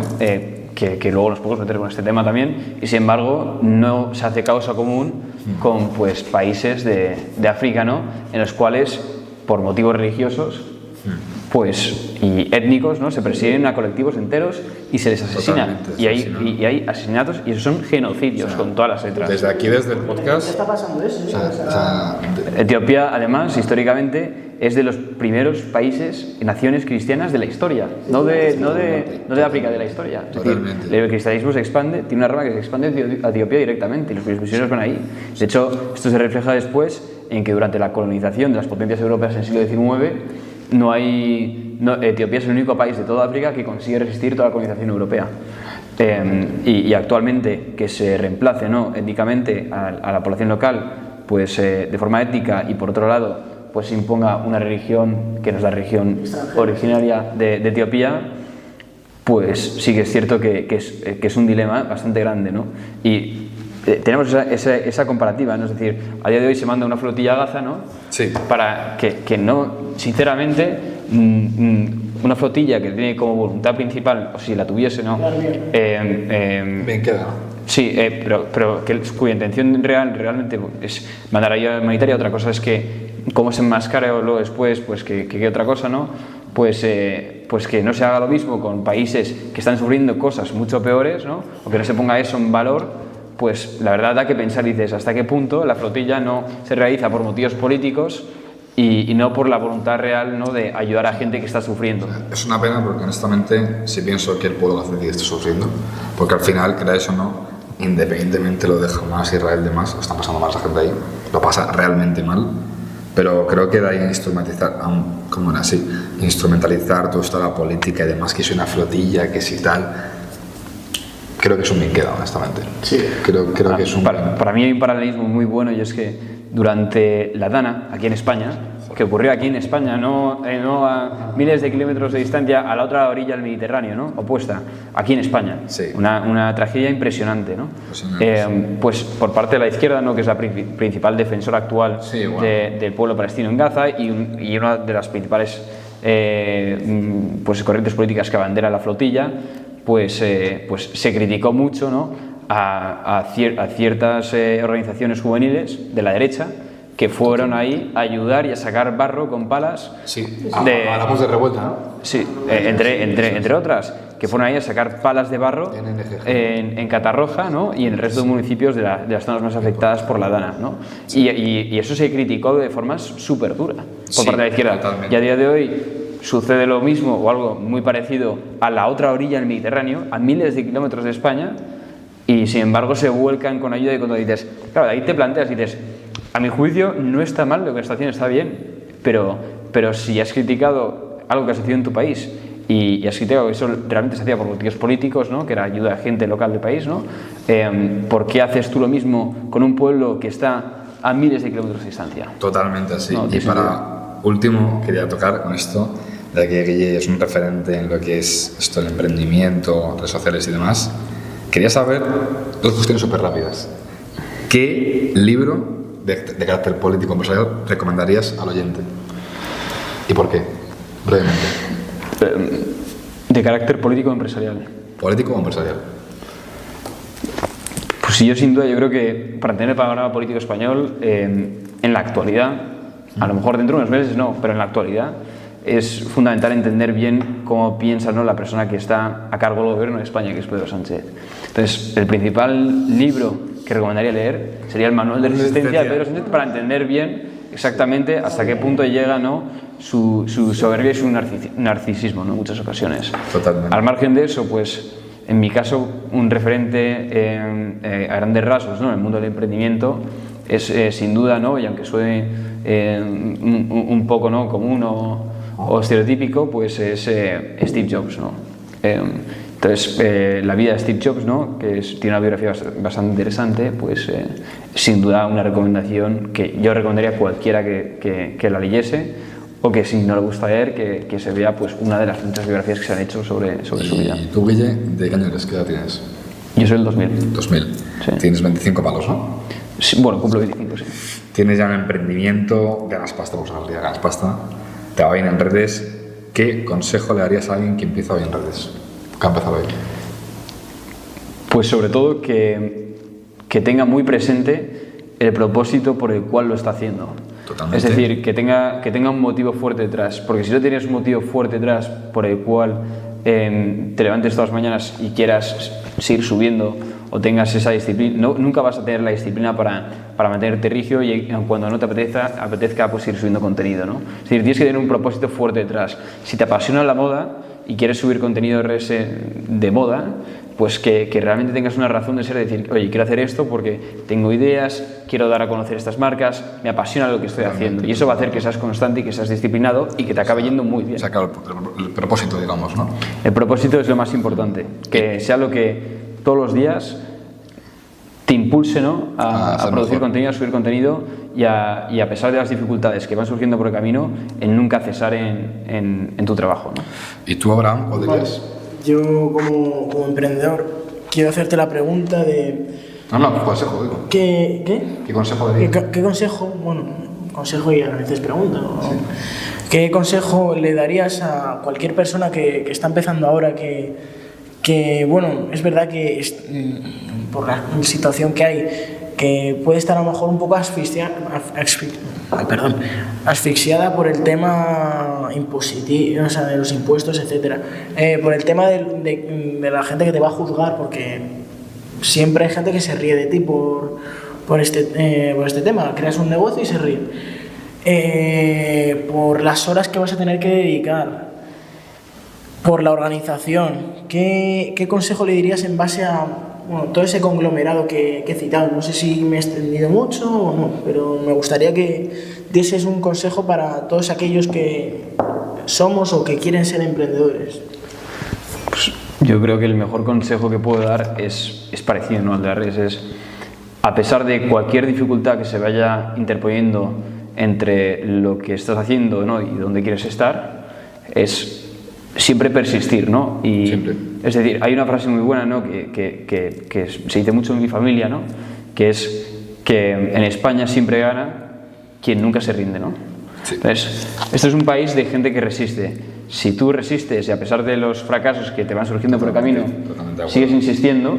Que luego nos podemos meter con este tema también, y sin embargo no se hace causa común con pues, países de África, ¿no?, en los cuales por motivos religiosos pues, y étnicos, ¿no?, se persiguen a colectivos enteros y se les asesina. Y hay asesinatos y esos son genocidios, o sea, con todas las letras. Desde aquí, desde el podcast... ¿Qué está pasando eso? Etiopía, además, históricamente, es de los primeros países, naciones cristianas de la historia, no de África, de la historia. Es decir, el cristianismo se expande, tiene una rama que se expande a Etiopía directamente y los misioneros van ahí. De hecho, esto se refleja después en que durante la colonización de las potencias europeas en el siglo XIX, Etiopía es el único país de toda África que consigue resistir toda la colonización europea. Y actualmente que se reemplace, ¿no?, étnicamente a la población local, pues de forma étnica, y por otro lado pues se imponga una religión que no es la religión originaria de Etiopía, pues sí que es cierto que es un dilema bastante grande, ¿no? Y tenemos esa comparativa, ¿no? Es decir, a día de hoy se manda una flotilla a Gaza, ¿no? Sí. Para que no, sinceramente, una flotilla que tiene como voluntad principal, o si la tuviese, ¿no? Bien queda. Sí, pero cuya intención realmente es mandar ayuda humanitaria. Otra cosa es que cómo se enmascara luego después, pues que otra cosa, ¿no? Pues que no se haga lo mismo con países que están sufriendo cosas mucho peores, ¿no? O que no se ponga eso en valor, pues la verdad da que pensar, dices, hasta qué punto la flotilla no se realiza por motivos políticos y no por la voluntad real, ¿no?, de ayudar a gente que está sufriendo. Es una pena porque honestamente sí pienso que el pueblo gazatí está sufriendo, porque al final, creáis o no, independientemente lo de Hamas, Israel, demás, lo están pasando más la gente ahí, lo pasa realmente mal, pero creo que de ahí instrumentalizar toda esta la política y demás, que es una flotilla, que si tal, creo que es un bien queda, honestamente. Sí. Creo que es un... Para mí hay un paralelismo muy bueno, y es que durante la Dana, aquí en España, que ocurrió aquí en España, no a miles de kilómetros de distancia, a la otra orilla del Mediterráneo, ¿no?, opuesta, aquí en España. Sí. Una tragedia impresionante, ¿no? Pues por parte de la izquierda, ¿no?, que es la principal defensora actual del pueblo palestino en Gaza y una de las principales pues corrientes políticas que abandera la flotilla, pues se criticó mucho, ¿no?, a ciertas organizaciones juveniles de la derecha que fueron ahí a ayudar y a sacar barro con palas. Sí, hablamos de revuelta, ¿no? Sí, entre otras, que fueron ahí a sacar palas de barro en Catarroja, ¿no? Y en el resto de municipios de las zonas más afectadas por la Dana, ¿no? Y eso se criticó de forma súper dura por parte de la izquierda. Totalmente. Y a día de hoy sucede lo mismo o algo muy parecido a la otra orilla del Mediterráneo, a miles de kilómetros de España, y sin embargo se vuelcan con ayuda. Y cuando dices, claro, ahí te planteas y dices, a mi juicio no está mal, lo que está haciendo está bien, pero si has criticado algo que has hecho en tu país y has criticado que eso realmente se hacía por motivos políticos, ¿no? Que era ayuda a gente local del país, ¿no? ¿Por qué haces tú lo mismo con un pueblo que está a miles de kilómetros de distancia? Totalmente así. No, y para último quería tocar con esto, ya que Guille es un referente en lo que es esto, el emprendimiento, redes sociales y demás. Quería saber dos cuestiones súper rápidas. ¿Qué libro de carácter político empresarial recomendarías al oyente? ¿Y por qué? Brevemente. De carácter político o empresarial. ¿Político o empresarial? Pues sí, yo sin duda, yo creo que para tener el panorama político español, en la actualidad, a lo mejor dentro de unos meses no, pero en la actualidad, es fundamental entender bien cómo piensa, ¿no?, la persona que está a cargo del gobierno de España, que es Pedro Sánchez. Entonces, el principal libro que recomendaría leer sería el Manual de Resistencia de Pedro Sánchez, para entender bien exactamente hasta qué punto llega, ¿no?, su soberbia y su narcisismo, ¿no?, en muchas ocasiones. Totalmente. Al margen de eso, pues, en mi caso, un referente a grandes rasgos, ¿no?, en el mundo del emprendimiento es sin duda, ¿no?, y aunque suene un poco, ¿no?, común o estereotípico, pues es Steve Jobs, ¿no? Entonces, la vida de Steve Jobs, ¿no?, que tiene una biografía bastante interesante, pues sin duda una recomendación que yo recomendaría a cualquiera que la leyese, o que si no le gusta leer, que se vea pues una de las muchas biografías que se han hecho sobre su vida. ¿Y tú, Guille, de qué año eres? ¿Qué edad tienes? Yo soy del 2000. 2000. Sí. Tienes 25 palos, ¿no? Sí, bueno, cumplo 25, sí. Tienes ya un emprendimiento, ganas pasta, vamos a hablar de ganas pasta, te va bien en redes. ¿Qué consejo le darías a alguien que empieza hoy en redes? ¿Qué ha empezado hoy? Pues sobre todo que tenga muy presente el propósito por el cual lo está haciendo. Totalmente. Es decir, que tenga un motivo fuerte detrás, porque si no tienes un motivo fuerte detrás por el cual te levantes todas las mañanas y quieras seguir subiendo o tengas esa disciplina, nunca vas a tener la disciplina para mantenerte rígido y cuando no te apetezca pues ir subiendo contenido, ¿no? Es decir, tienes que tener un propósito fuerte detrás. Si te apasiona la moda y quieres subir contenido de moda, pues que realmente tengas una razón de ser, de decir, oye, quiero hacer esto porque tengo ideas, quiero dar a conocer estas marcas, me apasiona lo que estoy haciendo, y eso va a hacer que seas constante y que seas disciplinado y que te acabe yendo muy bien. O sea, claro, el propósito, digamos, ¿no? El propósito es lo más importante, que sea lo que todos los días te impulse, ¿no?, a producir contenido, a subir contenido y a pesar de las dificultades que van surgiendo por el camino, en nunca cesar en tu trabajo, ¿no? ¿Y tú, Abraham, cuál dirías? Yo como emprendedor quiero hacerte la pregunta de... No, consejo, digo. ¿Qué consejo darías? ¿Qué consejo? Bueno, consejo y a veces pregunta, ¿no? Sí. ¿Qué consejo le darías a cualquier persona que está empezando ahora, que bueno, es verdad que por la situación que hay, que puede estar a lo mejor un poco asfixiada por el tema impositivo, o sea, de los impuestos, etcétera, por el tema de la gente que te va a juzgar, porque siempre hay gente que se ríe de ti por este tema, creas un negocio y se ríe, por las horas que vas a tener que dedicar, por la organización. ¿Qué consejo le dirías en base a todo ese conglomerado que he citado? No sé si me he extendido mucho o no, pero me gustaría que dieses un consejo para todos aquellos que somos o que quieren ser emprendedores. Pues yo creo que el mejor consejo que puedo dar es parecido, ¿no?, al de las redes. Es, a pesar de cualquier dificultad que se vaya interponiendo entre lo que estás haciendo, ¿no?, y dónde quieres estar, es siempre persistir, ¿no? Y siempre. Es decir, hay una frase muy buena, ¿no?, que se dice mucho en mi familia, ¿no?, que es que en España siempre gana quien nunca se rinde, ¿no? Sí. Entonces, esto es un país de gente que resiste. Si tú resistes y a pesar de los fracasos que te van surgiendo por el camino, sigues insistiendo,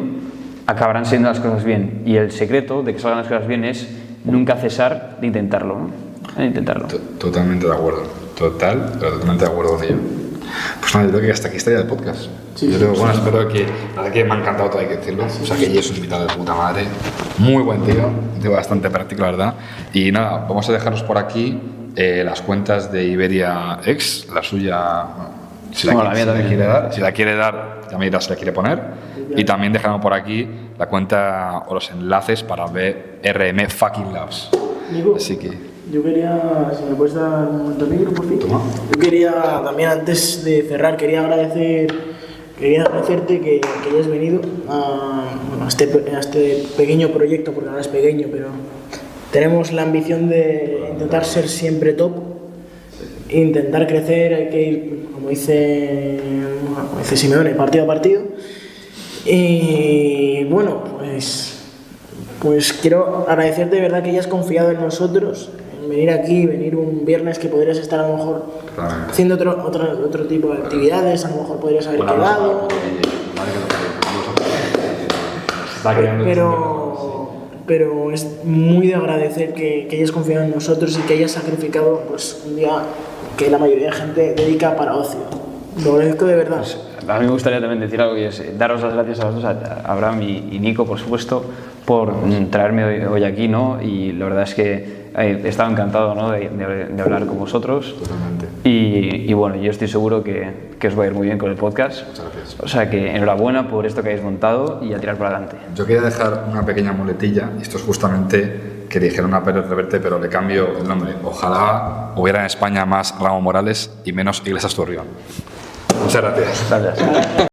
acabarán siendo las cosas bien. Y el secreto de que salgan las cosas bien es nunca cesar de intentarlo, ¿no? De intentarlo. Totalmente de acuerdo. Totalmente de acuerdo con ello. Pues nada, yo creo que hasta aquí estaría el podcast. Sí, yo creo, bueno, espero que... La verdad que me ha encantado todo, hay que decirlo. O sea, que ella es un invitado de puta madre. Muy buen tío. Un tío bastante práctico, la verdad. Y nada, vamos a dejaros por aquí las cuentas de Iberia X, la suya... Si la quiere dar, ya me dirá si la quiere poner. Y también dejaremos por aquí la cuenta o los enlaces para ver BRM Fucking Labs. Nico, así que... yo quería, si me puedes dar un momento de micro, por fin. Toma. Yo quería, también antes de cerrar, quería agradecerte que hayas venido a este pequeño proyecto, porque no es pequeño, pero tenemos la ambición de intentar ser siempre top, intentar crecer, hay que ir, como dice Simeone, partido a partido. Y bueno, pues quiero agradecerte de verdad que hayas confiado en nosotros, en venir aquí, venir un viernes que podrías estar a lo mejor haciendo otro tipo de actividades, a lo mejor podrías haber quedado. Pero es muy de agradecer que hayas confiado en nosotros y que hayas sacrificado pues, un día que la mayoría de gente dedica para ocio. Lo agradezco de verdad. Pues, a mí me gustaría también decir algo, y es daros las gracias a los dos, a Abraham y Nico, por supuesto, por traerme hoy aquí, ¿no? Y la verdad es que he estado encantado, ¿no? de hablar con vosotros. Totalmente. Y bueno, yo estoy seguro que os va a ir muy bien con el podcast. Muchas gracias. O sea que enhorabuena por esto que habéis montado y a tirar para adelante. Yo quería dejar una pequeña muletilla, y esto es justamente que dijeron a Pérez Reverte, pero le cambio el nombre. Ojalá hubiera en España más Ramón Morales y menos Iglesias Turrión. Muchas gracias. Gracias.